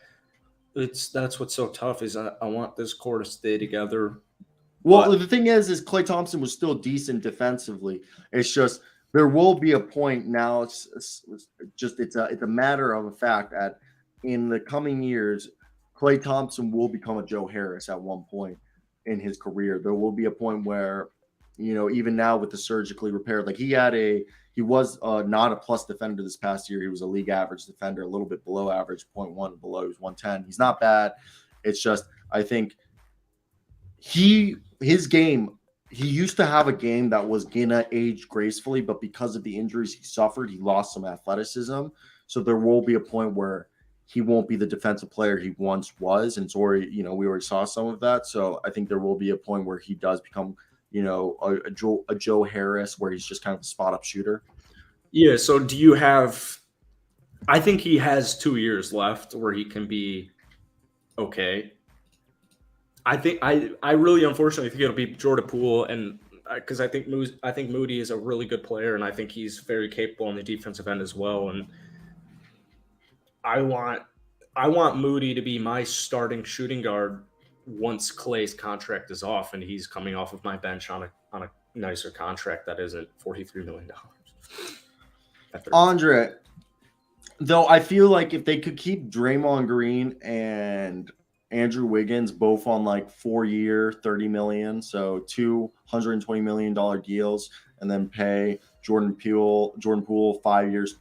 that's what's so tough is I want this core to stay together. Well, the thing is Klay Thompson was still decent defensively. It's just there will be a point now. It's a matter of a fact that in the coming years, Klay Thompson will become a Joe Harris at one point in his career. There will be a point where, even now with the surgically repaired, like he was not a plus defender this past year. He was a league average defender, a little bit below average, 0.1 below. He was 110. He's not bad. It's just, I think his game, he used to have a game that was gonna age gracefully, but because of the injuries he suffered, he lost some athleticism. So there will be a point where he won't be the defensive player he once was. And it's already, we already saw some of that. So I think there will be a point where he does become, a Joe Harris, where he's just kind of a spot-up shooter. Yeah, so I think he has 2 years left where he can be okay. I really unfortunately think it'll be Jordan Poole, and because I think Moody is a really good player, and I think he's very capable on the defensive end as well. And I want Moody to be my starting shooting guard once Klay's contract is off and he's coming off of my bench on a nicer contract that isn't $43 million. Andre, though, I feel like if they could keep Draymond Green and Andrew Wiggins both on like 4-year, $30 million, so $220 million deals, and then pay Jordan Poole 5 years,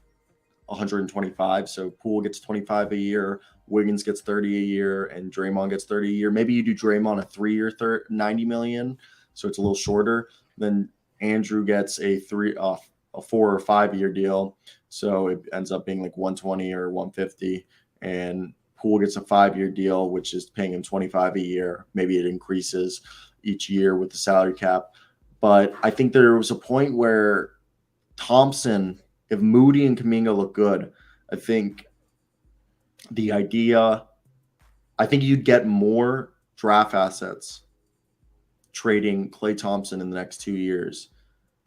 125. So Poole gets 25 a year, Wiggins gets 30 a year, and Draymond gets 30 a year. Maybe you do Draymond a 3-year, $90 million, so it's a little shorter. Then Andrew gets a 4 or 5 year deal, so it ends up being like 120 or 150, and Poole gets a 5-year deal, which is paying him 25 a year. Maybe it increases each year with the salary cap. But I think there was a point where Thompson, if Moody and Kuminga look good, I think you'd get more draft assets trading Klay Thompson in the next 2 years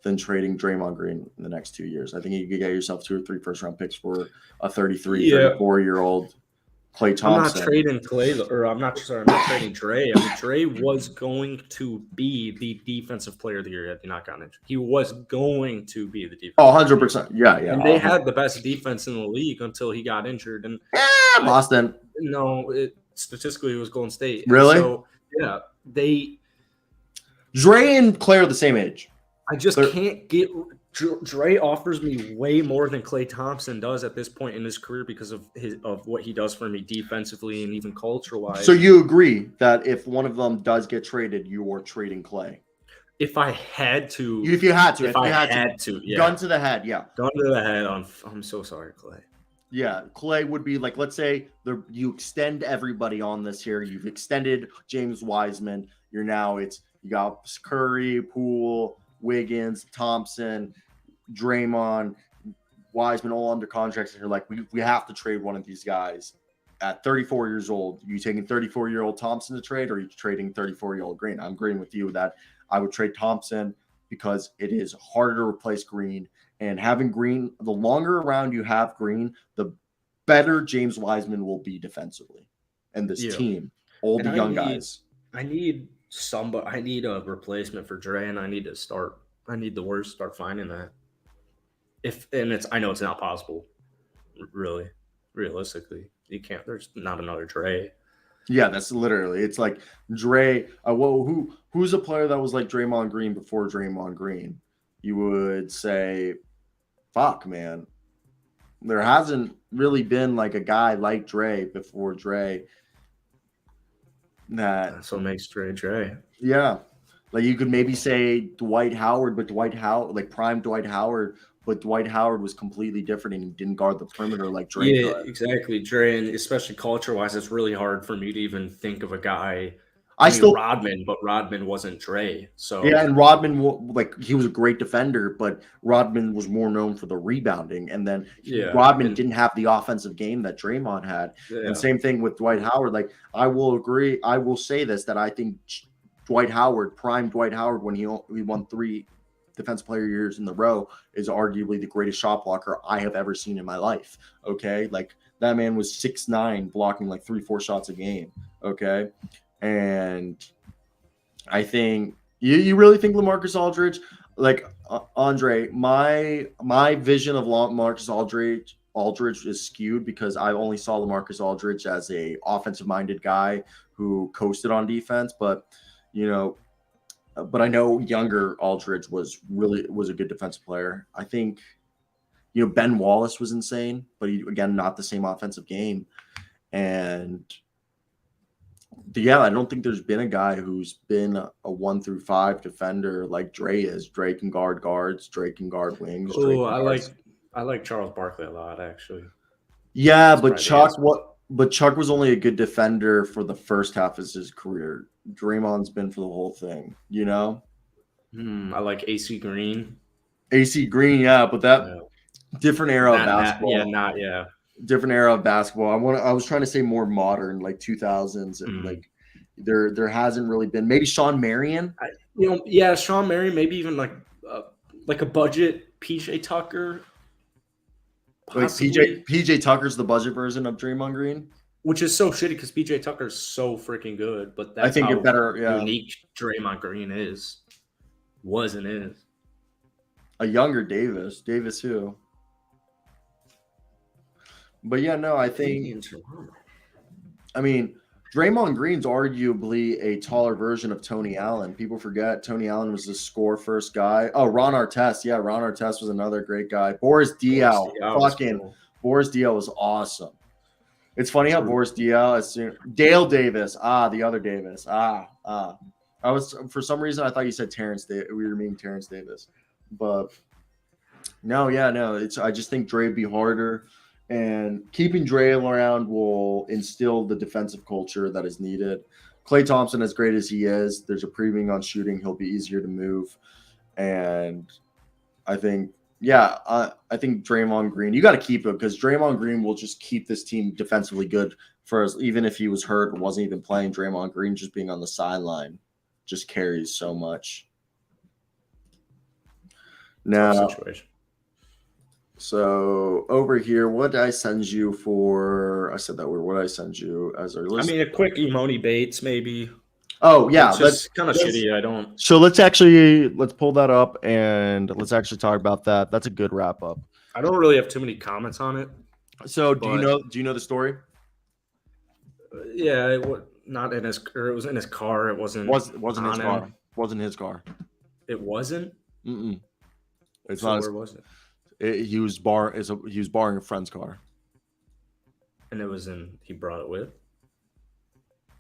than trading Draymond Green in the next 2 years. I think you could get yourself 2 or 3 first-round picks for a 34-year-old Klay Thompson. I'm not trading Klay, or I'm not trading Dre. I mean, Dre was going to be the defensive player of the year had he not gotten injured. He was going to be the defensive. Oh, 100%. Yeah. And they had the best defense in the league until he got injured. And Boston. Statistically, it was Golden State. Really? So, yeah, Dre and Klay are the same age. I just can't get – Dre offers me way more than Klay Thompson does at this point in his career because of what he does for me defensively and even culture-wise. So you agree that if one of them does get traded, you are trading Klay? If I had to. If you had to. If I had to, yeah. Gun to the head, yeah. Gun to the head I'm so sorry, Klay. Yeah, Klay would be like, let's say you extend everybody on this here. You've extended James Wiseman. You got Curry, Poole, Wiggins, Thompson, Draymond, Wiseman, all under contracts, and you're like, we have to trade one of these guys at 34 years old. You taking 34-year-old Thompson to trade, or are you trading 34-year-old Green? I'm agreeing with you that I would trade Thompson because it is harder to replace Green. And having Green, the longer around you have Green, the better James Wiseman will be defensively. And this team, all the young guys. I need a replacement for Dre, and I need the Warriors to start finding that. I know it's not possible, really, realistically. You can't. There's not another Dre. Yeah, that's literally. It's like Dre. Who's a player that was like Draymond Green before Draymond Green? You would say, fuck, man. There hasn't really been like a guy like Dre before Dre. That's what makes Dre. Yeah, like you could maybe say Dwight Howard, but prime Dwight Howard. But Dwight Howard was completely different and he didn't guard the perimeter like Dre. Yeah, exactly. Dre, and especially culture-wise, it's really hard for me to even think of a guy. Rodman, but Rodman wasn't Dre. So yeah, and Rodman, he was a great defender, but Rodman was more known for the rebounding. And then Rodman didn't have the offensive game that Draymond had. Yeah. And same thing with Dwight Howard. Like, I will agree. I will say this, that I think prime Dwight Howard, when he won 3 defensive player years in a row, is arguably the greatest shot blocker I have ever seen in my life. Okay. Like, that man was 6'9", blocking like 3-4 shots a game. Okay. And I think you really think LaMarcus Aldridge, like Andre, my vision of LaMarcus Aldridge is skewed because I only saw LaMarcus Aldridge as a offensive minded guy who coasted on defense, but I know younger Aldridge was a good defensive player. I think, Ben Wallace was insane, but again, not the same offensive game. And I don't think there's been a guy who's been a 1 through 5 defender like Dre is. Dre can guard guards. Dre can guard wings. Oh, I like Charles Barkley a lot, actually. Yeah, but Chuck was only a good defender for the first half of his career. Draymond's been for the whole thing, I like AC Green. AC Green, yeah, but different era of basketball. Different era of basketball. I was trying to say more modern, like 2000s, and like there hasn't really been. Maybe Sean Marion. Sean Marion. Maybe even like a budget PJ Tucker. Possibly. Like PJ Tucker's the budget version of Draymond Green, which is so shitty because PJ Tucker's so freaking good. But that's I think how better. Yeah. Unique Draymond Green was and is. A younger Davis who. But I think, Draymond Green's arguably a taller version of Tony Allen. People forget Tony Allen was the score first guy. Oh, Ron Artest. Yeah, Ron Artest was another great guy. Boris Diaw. Boris Diaw was awesome. It's funny how Boris Diaw, Dale Davis. The other Davis. I was, for some reason, I thought you said Terrence Davis. We were meaning Terrence Davis. But no. I just think Dre would be harder. And keeping Dre around will instill the defensive culture that is needed. Klay Thompson, as great as he is, there's a premium on shooting. He'll be easier to move. And I think, I think Draymond Green, you got to keep him because Draymond Green will just keep this team defensively good for us. Even if he was hurt and wasn't even playing, Draymond Green just being on the sideline just carries so much. Now, so over here, what did I send you for? I said that word. What did I send you as our list? A quick Emoni Bates, maybe. Oh yeah, that's kind of shitty. I don't. So let's pull that up and let's actually talk about that. That's a good wrap up. I don't really have too many comments on it. So do you know the story? Yeah, it was not in his. Or it was in his car. It wasn't. Wasn't his car. Wasn't his car. It wasn't. It's so not. Where was it? He was borrowing a friend's car, and he brought it with.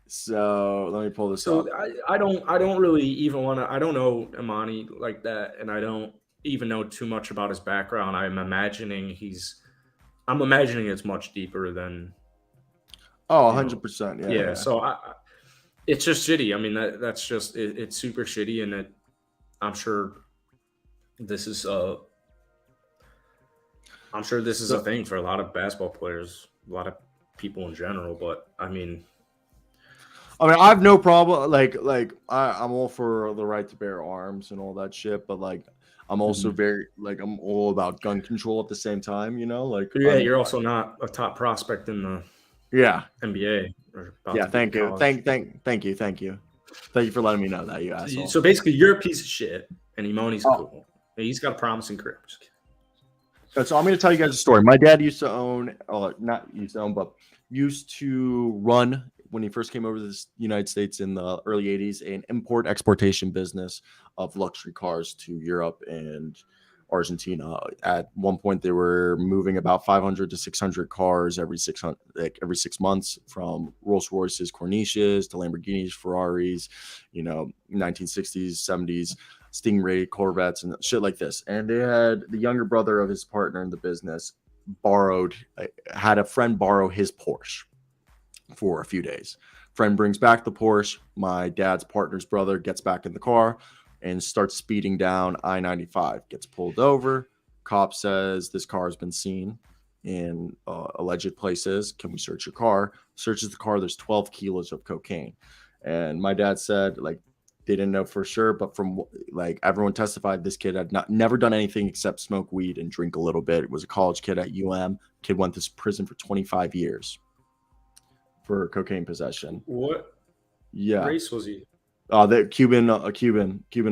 So let me pull this up. I don't really even want to. I don't know Emoni like that, and I don't even know too much about his background. I'm imagining it's much deeper than. Oh, 100%. Yeah. So it's just shitty. That's just it's super shitty, and I'm sure this is a thing for a lot of basketball players, a lot of people in general. But I mean, I have no problem. I'm all for the right to bear arms and all that shit, but like, I'm also very like I'm all about gun control at the same time. Like, Yeah, you're also not a top prospect in the yeah, NBA or about yeah. to be in Thank you, college. thank you for letting me know that, you asshole. So basically, you're a piece of shit, and Emoni's Oh, cool. He's got a promising career. I'm just kidding. so I'm going to tell you guys a story. My dad used to own, not used to own, but used to run when he first came over to the United States in the early 80s, an import exportation business of luxury cars to Europe and Argentina. At one point, they were moving about 500 to 600 cars every 6 months, from Rolls Royces, Corniches to Lamborghinis, Ferraris, 1960s, 70s. Stingray Corvettes and shit like this. And they had the younger brother of his partner in the business had a friend borrow his Porsche for a few days. Friend brings back the Porsche. My dad's partner's brother gets back in the car and starts speeding down I-95. Gets pulled over. Cop says this car has been seen in alleged places. Can we search your car? Searches the car. There's 12 kilos of cocaine. And my dad said, like, they didn't know for sure, but from like everyone testified, this kid had never done anything except smoke weed and drink a little bit. It was a college kid at UM. Kid went to prison for 25 years for cocaine possession. What race was he? The Cuban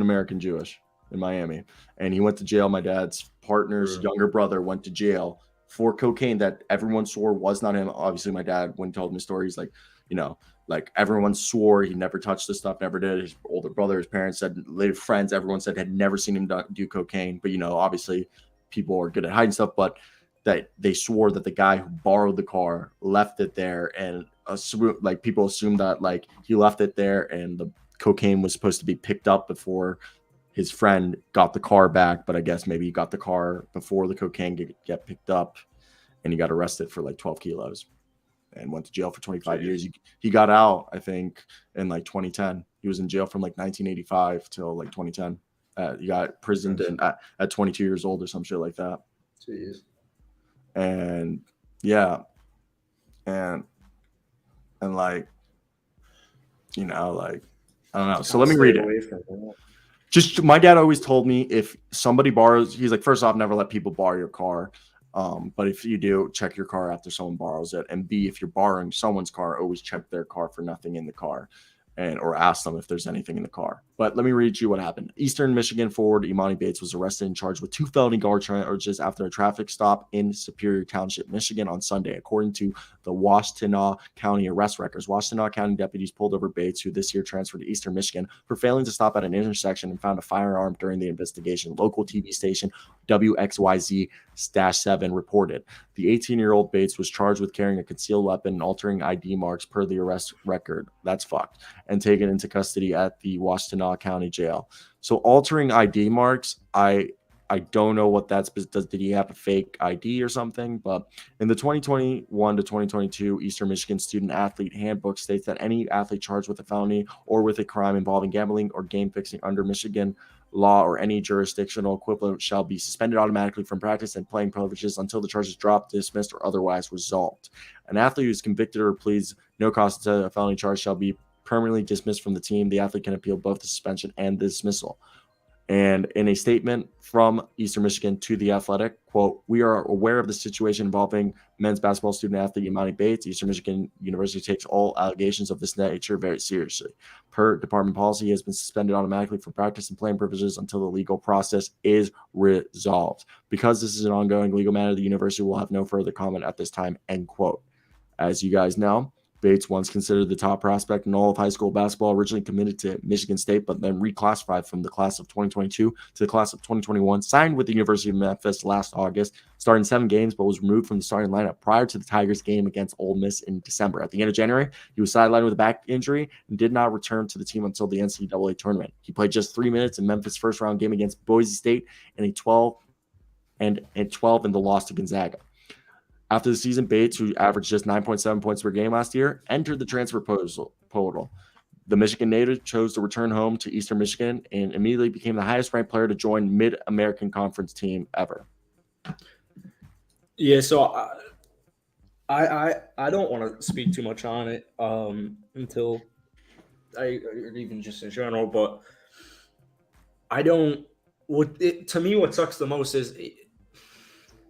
American Jewish in Miami, and he went to jail. My dad's partner's younger brother went to jail for cocaine that everyone swore was not him. Obviously, my dad, when he told me stories, like everyone swore he never touched this stuff, never did. His older brother, his parents said, later friends, everyone said had never seen him do cocaine. But obviously, people are good at hiding stuff. But that they swore that the guy who borrowed the car left it there, and people assumed that like he left it there, and the cocaine was supposed to be picked up before his friend got the car back. But I guess maybe he got the car before the cocaine get picked up, and he got arrested for like 12 kilos and went to jail for 25 years. He got out, I think, in like 2010. He was in jail from like 1985 till like 2010. He got prisoned at 22 years old or some shit like that. Jeez. And yeah, and like, like, I don't know. So let me read it. Just my dad always told me, if somebody borrows, he's like, first off, never let people borrow your car. But if you do, check your car after someone borrows it. And B, if you're borrowing someone's car, always check their car for nothing in the car, or ask them if there's anything in the car. But let me read you what happened. Eastern Michigan forward Emoni Bates was arrested and charged with 2 felony guard charges after a traffic stop in Superior Township, Michigan on Sunday, according to the Washtenaw County arrest records. Washtenaw County deputies pulled over Bates, who this year transferred to Eastern Michigan, for failing to stop at an intersection and found a firearm during the investigation. Local TV station WXYZ-7 reported. The 18-year-old Bates was charged with carrying a concealed weapon and altering ID marks per the arrest record. That's fucked. And taken into custody at the Washtenaw County Jail. So altering ID marks, I don't know what that's. Did he have a fake ID or something? But in the 2021 to 2022 Eastern Michigan Student Athlete Handbook states that any athlete charged with a felony or with a crime involving gambling or game fixing under Michigan law or any jurisdictional equivalent shall be suspended automatically from practice and playing privileges until the charge is dropped, dismissed, or otherwise resolved. An athlete who is convicted or pleads no cost to a felony charge shall be permanently dismissed from the team. The athlete can appeal both the suspension and the dismissal. And in a statement from Eastern Michigan to The Athletic, quote, "We are aware of the situation involving men's basketball student athlete Emoni Bates. Eastern Michigan University takes all allegations of this nature very seriously. Per department policy, he has been suspended automatically from practice and playing privileges until the legal process is resolved. Because this is an ongoing legal matter, the university will have no further comment at this time," end quote. As you guys know, Bates, once considered the top prospect in all of high school basketball, originally committed to Michigan State, but then reclassified from the class of 2022 to the class of 2021, signed with the University of Memphis last August, started in 7 games, but was removed from the starting lineup prior to the Tigers game against Ole Miss in December. At the end of January, he was sidelined with a back injury and did not return to the team until the NCAA tournament. He played just 3 minutes in Memphis' first-round game against Boise State and a 12 in the loss to Gonzaga. After the season, Bates, who averaged just 9.7 points per game last year, entered the transfer portal. The Michigan native chose to return home to Eastern Michigan and immediately became the highest-ranked player to join Mid-American Conference team ever. Yeah, so I don't want to speak too much on it until or even just in general, but I don't. To me, what sucks the most is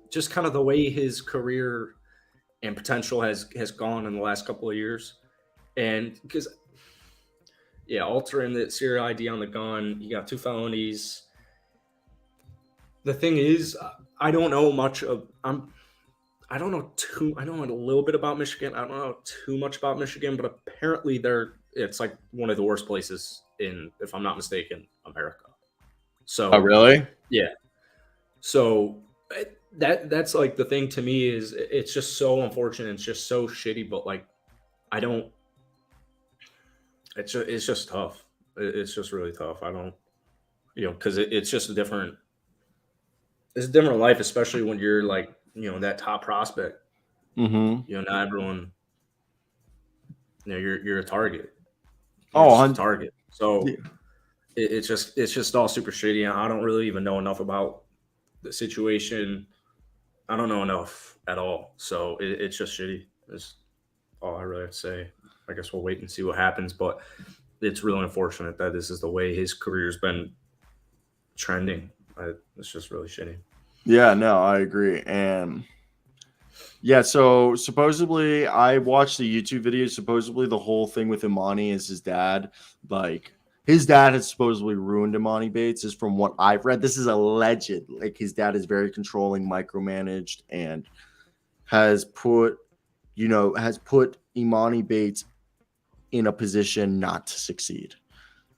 just kind of the way his career and potential has gone in the last couple of years, and because altering the serial ID on the gun, you got 2 felonies. The thing is, I don't know much of. I don't know too. I know a little bit about Michigan. I don't know too much about Michigan, but apparently it's like one of the worst places in, if I'm not mistaken, America. So, Oh, really? yeah. So that's like the thing to me is it's just so unfortunate. It's just so shitty. But like, I don't. It's just tough. It's just really tough. I don't, because it's just a different. It's a different life, especially when you're like, that top prospect. Mm-hmm. Not everyone. You're a target. You're Oh, just a target. So yeah. it's just all super shitty. I don't really even know enough about the situation. I don't know enough at all. So it's just shitty. That's all I really have to say. I guess we'll wait and see what happens. But it's really unfortunate that this is the way his career's been trending. It's just really shitty. Yeah, no, I agree. And yeah, so supposedly I watched the YouTube video. Supposedly the whole thing with Emoni is his dad. Like his dad has supposedly ruined Emoni Bates, is from what I've read. This is alleged. Like his dad is very controlling, micromanaged, and has put Emoni Bates in a position not to succeed.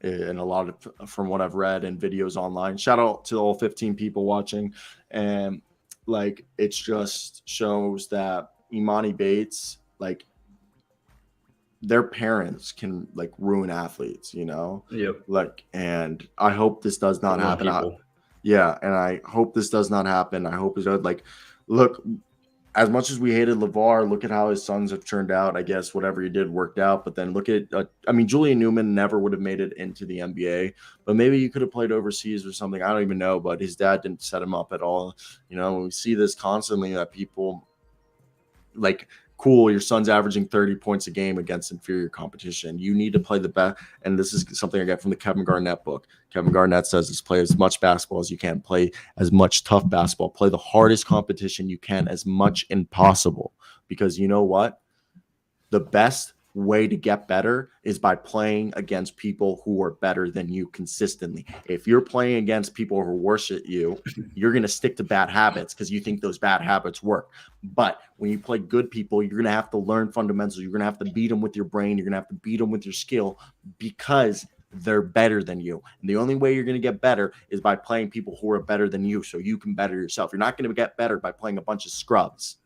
And a lot of, from what I've read and videos online, shout out to all 15 people watching. And like, it just shows that Emoni Bates, like, their parents can like ruin athletes, Yep. like, and I hope this does not happen. And I hope this does not happen. I hope it's like, look, as much as we hated LeVar, look at how his sons have turned out. I guess whatever he did worked out. But then look at, Julian Newman never would have made it into the NBA, but maybe he could have played overseas or something. I don't even know, but his dad didn't set him up at all. We see this constantly, that people like, cool, your son's averaging 30 points a game against inferior competition. You need to play the best. And this is something I get from the Kevin Garnett book. Kevin Garnett says, "Just play as much basketball as you can, play as much tough basketball, play the hardest competition you can as much as possible." Because you know what? The best way to get better is by playing against people who are better than you consistently. If you're playing against people who worship you, you're going to stick to bad habits because you think those bad habits work. But when you play good people, you're going to have to learn fundamentals. You're going to have to beat them with your brain. You're going to have to beat them with your skill because they're better than you. And the only way you're going to get better is by playing people who are better than you, so you can better yourself. You're not going to get better by playing a bunch of scrubs.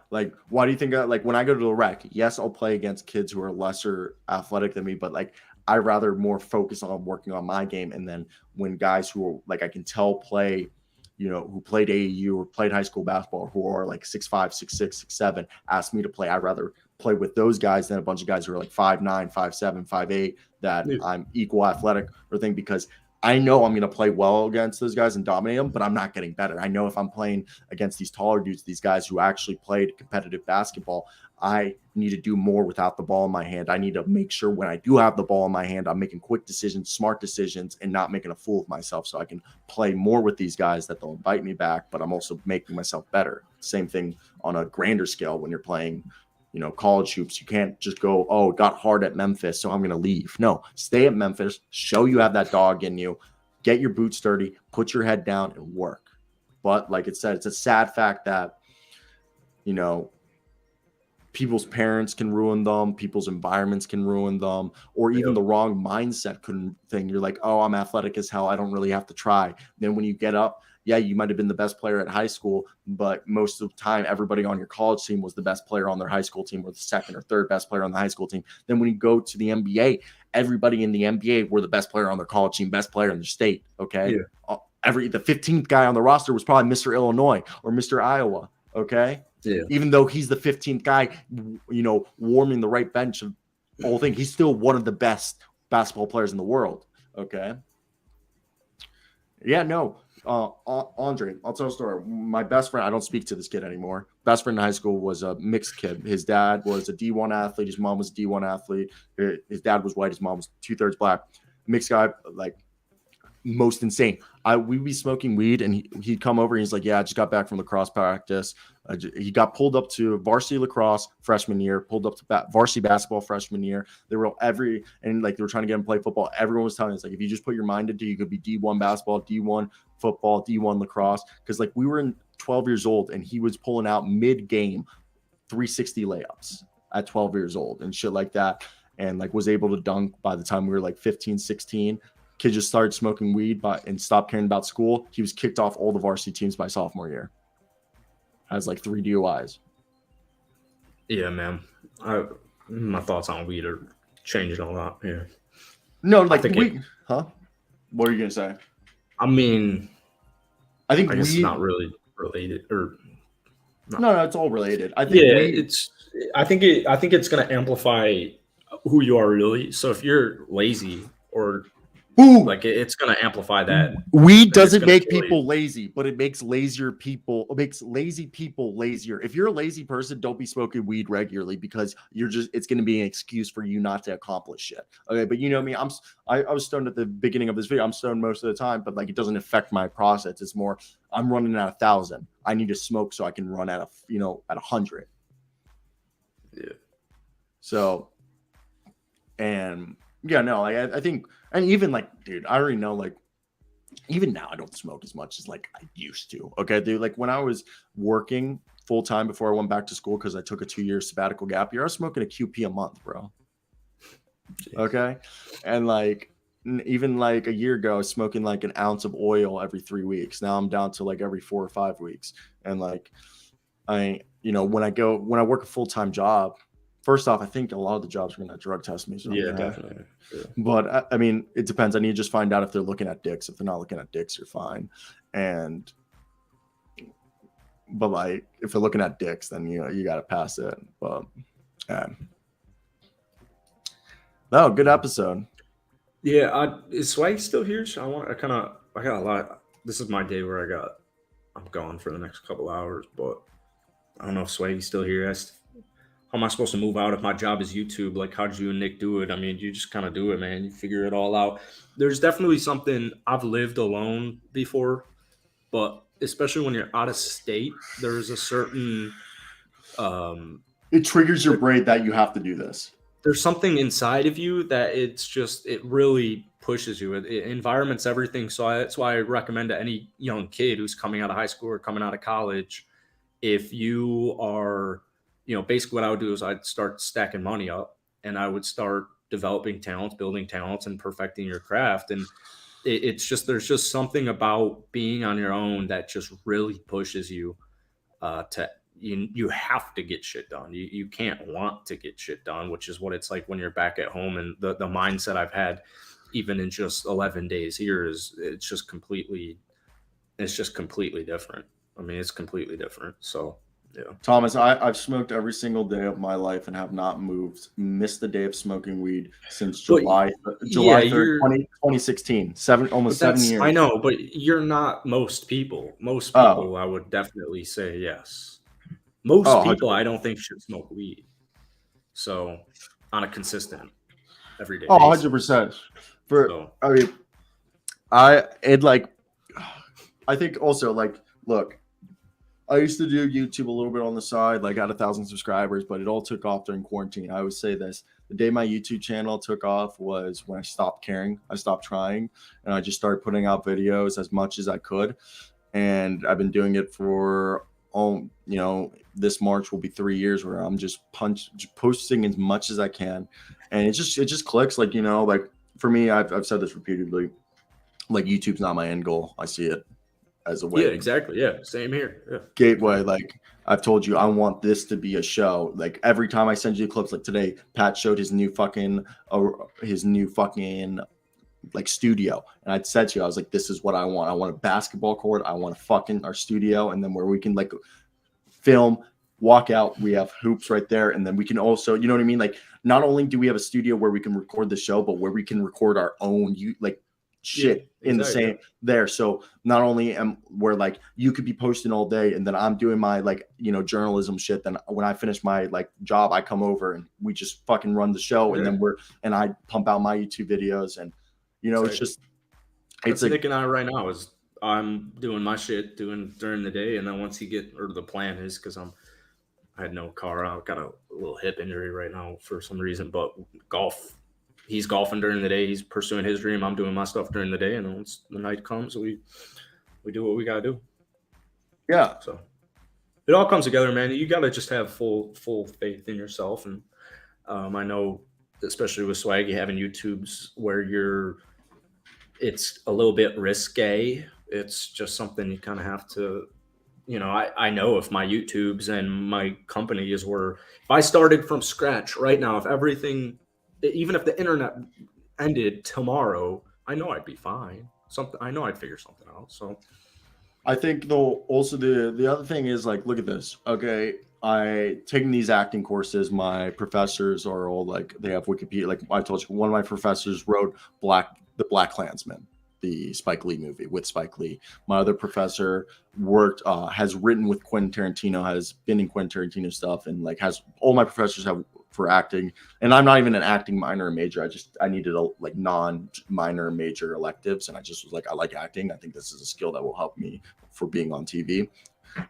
Like, why do you think like when I go to the rec, yes, I'll play against kids who are lesser athletic than me, but like I rather more focus on working on my game. And then when guys who are like, I can tell play, who played AAU or played high school basketball, who are like 6'5", 6'6", 6'7", ask me to play, I'd rather play with those guys than a bunch of guys who are like 5'9", 5'7", 5'8", that I'm equal athletic or thing, because I know I'm going to play well against those guys and dominate them, but I'm not getting better. I know if I'm playing against these taller dudes, these guys who actually played competitive basketball, I need to do more without the ball in my hand. I need to make sure when I do have the ball in my hand, I'm making quick decisions, smart decisions, and not making a fool of myself, so I can play more with these guys that they'll invite me back, but I'm also making myself better. Same thing on a grander scale when you're playing college hoops. You can't just go, oh, it got hard at Memphis, so I'm going to leave. No, stay at Memphis, show you have that dog in you, get your boots dirty, put your head down and work. But like it said, it's a sad fact that, people's parents can ruin them, people's environments can ruin them, or even the wrong mindset thing. You're like, oh, I'm athletic as hell, I don't really have to try. Then when you get up, yeah, you might have been the best player at high school, but most of the time, everybody on your college team was the best player on their high school team, or the second or third best player on the high school team. Then when you go to the NBA, everybody in the NBA were the best player on their college team, best player in their state. Okay. Yeah. The 15th guy on the roster was probably Mr. Illinois or Mr. Iowa. Okay. Yeah. Even though he's the 15th guy, warming the right bench of the whole thing, he's still one of the best basketball players in the world. Okay. Yeah, no. Andre, I'll tell a story. My best friend, I don't speak to this kid anymore. Best friend in high school was a mixed kid. His dad was a D1 athlete. His mom was a D1 athlete. His dad was white. His mom was 2/3 black. Mixed guy, like most insane. We'd be smoking weed, and he'd come over and he's like, "Yeah, I just got back from lacrosse practice." He got pulled up to varsity lacrosse freshman year, pulled up to varsity basketball freshman year. They were and like they were trying to get him to play football. Everyone was telling us like, if you just put your mind into it, you could be D1 basketball, D1 football, D1 lacrosse. Because like we were in 12 years old, and he was pulling out mid-game 360 layups at 12 years old and shit like that, and like was able to dunk by the time we were like 15, 16. Kid just started smoking weed and stopped caring about school. He was kicked off all the varsity teams by sophomore year. Has like 3 DUIs. Yeah, man. My thoughts on weed are changing a lot. Yeah. No, like weed. Huh? What are you gonna say? I mean, I think guess it's not really related, or no, it's all related. I think I think it's gonna amplify who you are really. So if you're lazy or like it's going to amplify that. Weed doesn't make people lazy, but it makes lazier people. It makes lazy people lazier. If you're a lazy person, don't be smoking weed regularly, because it's going to be an excuse for you not to accomplish shit. Okay, but you know me, I was stoned at the beginning of this video. I'm stoned most of the time, but like it doesn't affect my process. It's more I'm running at 1,000. I need to smoke so I can run at at 100. Yeah. So, and yeah, no, I think. And even like, dude, I already know, like, even now I don't smoke as much as like I used to. Okay, dude, like when I was working full time before I went back to school, because I took a 2-year sabbatical gap year, I was smoking a QP a month, bro. Jeez. Okay. And like, even like a year ago, I was smoking like an ounce of oil every 3 weeks. Now I'm down to like every 4 or 5 weeks. And like, when I work a full-time job, first off, I think a lot of the jobs are going to drug test me. So yeah, definitely. Yeah. But I mean, it depends. I need to just find out if they're looking at dicks. If they're not looking at dicks, you're fine. But like, if they're looking at dicks, then you got to pass it. But no, good episode. Yeah, is Swag still here? So I got a lot. This is my day where I'm gone for the next couple hours, but I don't know if Swaggy's still here. How am I supposed to move out if my job is YouTube? Like, how did you and Nick do it? I mean, you just kind of do it, man. You figure it all out. There's definitely something. I've lived alone before, but especially when you're out of state, there's a certain it triggers your brain that you have to do this. There's something inside of you that it really pushes you. Environment's everything. So that's why I recommend to any young kid who's coming out of high school or coming out of college, if you are, basically what I would do is I'd start stacking money up, and I would start developing talents, building talents, and perfecting your craft. And there's just something about being on your own that just really pushes you you have to get shit done. You can't want to get shit done, which is what it's like when you're back at home. And the mindset I've had, even in just 11 days here, it's just completely different. I mean, it's completely different. So, yeah. Thomas, I've smoked every single day of my life and have not missed a day of smoking weed since July 3rd, 2016. Almost 7 years. I know, but you're not most people. Most people, I would definitely say yes. Most people, 100%. I don't think should smoke weed. So, on a consistent, everyday basis. 100%. I think also, like, look, I used to do YouTube a little bit on the side, like got 1,000 subscribers, but it all took off during quarantine. I always say this: the day my YouTube channel took off was when I stopped caring. I stopped trying, and I just started putting out videos as much as I could. And I've been doing it for this March will be 3 years where I'm just posting as much as I can, and it just clicks. Like, like for me, I've said this repeatedly, like YouTube's not my end goal. I see it as a way. Yeah, exactly. Yeah, same here. Yeah. Gateway. Like I've told you, I want this to be a show. Like every time I send you clips, like today, Pat showed his new fucking like studio, and I'd said to you, I was like, this is what I want. I want a basketball court. I want our studio, and then where we can like film, walk out. We have hoops right there, and then we can also, you know what I mean? Like not only do we have a studio where we can record the show, but where we can record our own shit in the same there. So not only am where like you could be posting all day and then I'm doing my like, you know, journalism shit. Then when I finish my like job, I come over and we just fucking run the show and then I pump out my YouTube videos and, you know, it's just, it's Nick and I right now is I'm doing my shit during the day. And then once the plan is, cause I had no car. I've got a little hip injury right now for some reason, but he's golfing during the day. He's pursuing his dream. I'm doing my stuff during the day. And then once the night comes, we do what we got to do. Yeah. So it all comes together, man. You got to just have full faith in yourself. And I know, especially with Swaggy having YouTubes where it's a little bit risque. It's just something you kind of have to, you know, I know if my YouTubes and my company if I started from scratch right now, even if the internet ended tomorrow, I know I'd be fine. I know I'd figure something out. So I think though also the other thing is like, look at this. Okay. I taking these acting courses, my professors are all like, they have Wikipedia. Like I told you, one of my professors wrote the Black Klansman, the Spike Lee movie with Spike Lee. My other professor has written with Quentin Tarantino, has been in Quentin Tarantino stuff, and like all my professors have for acting. And I'm not even an acting minor or major. I needed a like non-minor major electives, and I just was like, I like acting. I think this is a skill that will help me for being on TV.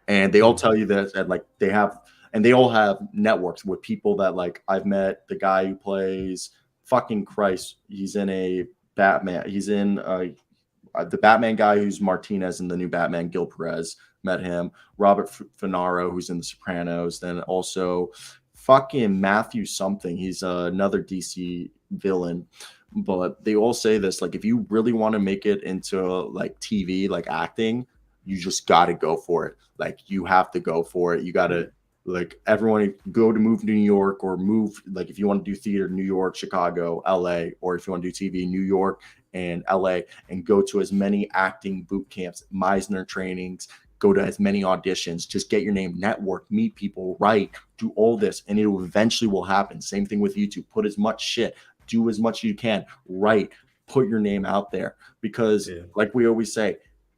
And they all tell you that, and like they all have networks with people that like I've met. The guy who plays fucking Christ, he's in a Batman. He's in the Batman guy who's Martinez in the new Batman. Gil Perez, met him. Robert Finaro, who's in The Sopranos. Then also fucking Matthew something. He's another DC villain. But they all say this, like if you really want to make it into like TV, like acting, you just got to go for it. Like you have to go for it. You got to like everyone move to New York or move. Like if you want to do theater, New York, Chicago, LA, or if you want to do TV, New York and LA, and go to as many acting boot camps, Meisner trainings, go to as many auditions, just get your name, network, meet people, write, do all this. And it eventually will happen. Same thing with YouTube. Put as much shit, do as much as you can, write, put your name out there. Because like we always say,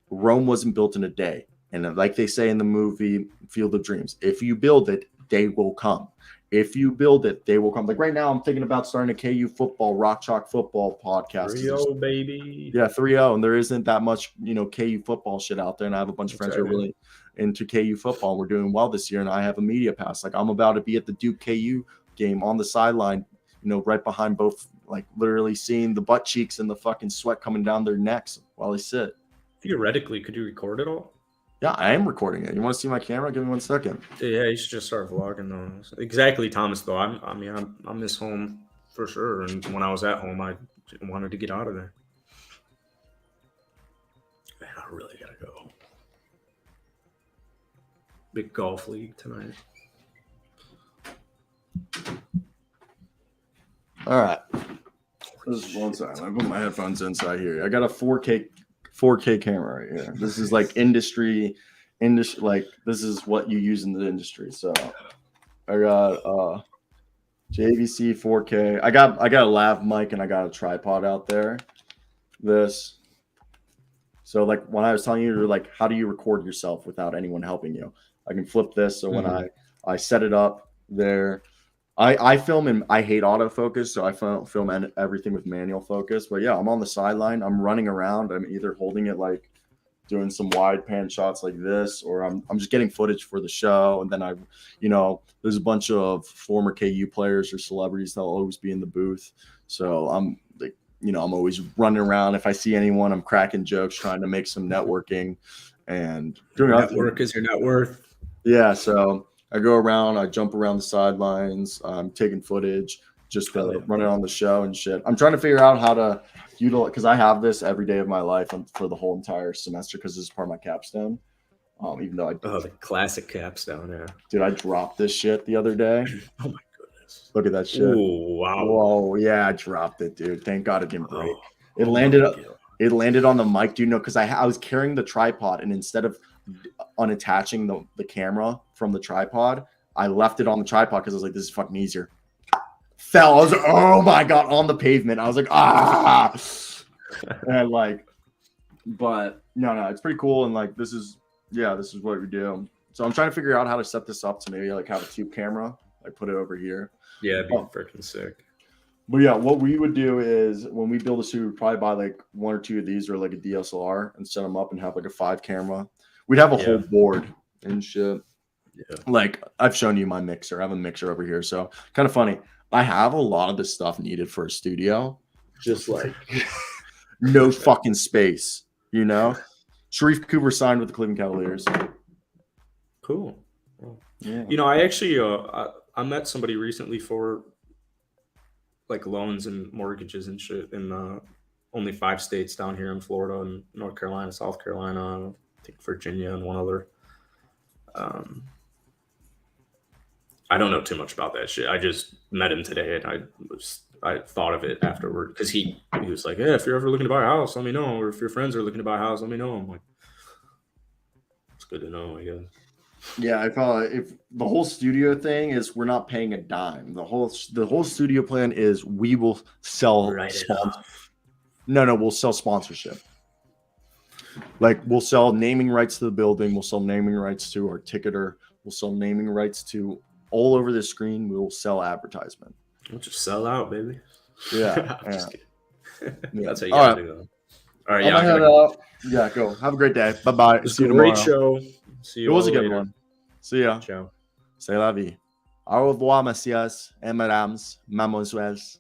Rome wasn't built in a day. And like they say in the movie Field of Dreams, if you build it, they will come. If you build it, they will come. Like right now, I'm thinking about starting a KU football, Rock Chalk football podcast. 3-0, baby. Yeah, 3-0. And there isn't that much, you know, KU football shit out there. And I have a bunch of friends who are really into KU football. And we're doing well this year. And I have a media pass. Like I'm about to be at the Duke KU game on the sideline, you know, right behind both, like literally seeing the butt cheeks and the fucking sweat coming down their necks while they sit. Theoretically, could you record it all? Yeah, I am recording it. You want to see my camera? Give me 1 second. Yeah, you should just start vlogging though. Exactly, Thomas. Though I miss home for sure. And when I was at home, I wanted to get out of there. Man, I really gotta go. Big golf league tonight. All right. This is one side. I put my headphones inside here. I got a 4K camera right here. This is like industry, like this is what you use in the industry. So I got JVC 4K. I got a lav mic and I got a tripod out there. So like when I was telling you, like, how do you record yourself without anyone helping you? I can flip this. So when I set it up there, I film and I hate autofocus, so I film everything with manual focus. But yeah, I'm on the sideline. I'm running around. I'm either holding it like doing some wide pan shots like this, or I'm just getting footage for the show. And then there's a bunch of former KU players or celebrities that'll always be in the booth. So I'm like, I'm always running around. If I see anyone, I'm cracking jokes, trying to make some networking and doing network is your net worth. Yeah, so I go around, I jump around the sidelines, I'm taking footage, just running on the show and shit. I'm trying to figure out how to utilize, because I have this every day of my life for the whole entire semester, because this is part of my capstone. Even though the classic capstone, yeah. Dude, I dropped this shit the other day. Oh my goodness! Look at that shit. Oh wow! Whoa, yeah, I dropped it, dude. Thank God it didn't break. It landed on the mic, dude. No, because I was carrying the tripod, and instead of unattaching the camera from the tripod, I left it on the tripod because I was like, this is fucking easier. Fell. I was like, oh my God, on the pavement. I was like, ah. And like, but no, it's pretty cool. And like, this is what we do. So I'm trying to figure out how to set this up to maybe like have a tube camera, like put it over here. Yeah, it'd be freaking sick. But yeah, what we would do is when we build a suit, we'd probably buy like 1 or 2 of these or like a DSLR and set them up and have like a 5 camera. We'd have a whole board and shit. Yeah. Like I've shown you my mixer. I have a mixer over here. So kind of funny. I have a lot of the stuff needed for a studio. Just like no fucking space, you know? Sharif Cooper signed with the Cleveland Cavaliers. Cool. Yeah. You know, I actually I met somebody recently for like loans and mortgages and shit in only 5 states down here in Florida and North Carolina, South Carolina, I think Virginia and one other. I don't know too much about that shit. I just met him today and I thought of it afterward because he was like, "Yeah, if you're ever looking to buy a house, let me know. Or if your friends are looking to buy a house, let me know." I'm like, it's good to know, I guess. Yeah, I felt like if the whole studio thing is we're not paying a dime. The whole studio plan is we will sell we'll sell sponsorship. Like we'll sell naming rights to the building, we'll sell naming rights to our ticketer, we'll sell naming rights to all over the screen, we will sell advertisement. We'll just sell out, baby. Yeah. Just kidding. That's how you gotta do though. All right, yeah, go. Have a great day. Bye-bye. It was a great show. See you. It was a good one. See ya. Ciao. C'est la vie. Au revoir, messieurs et mesdames, mademoiselles.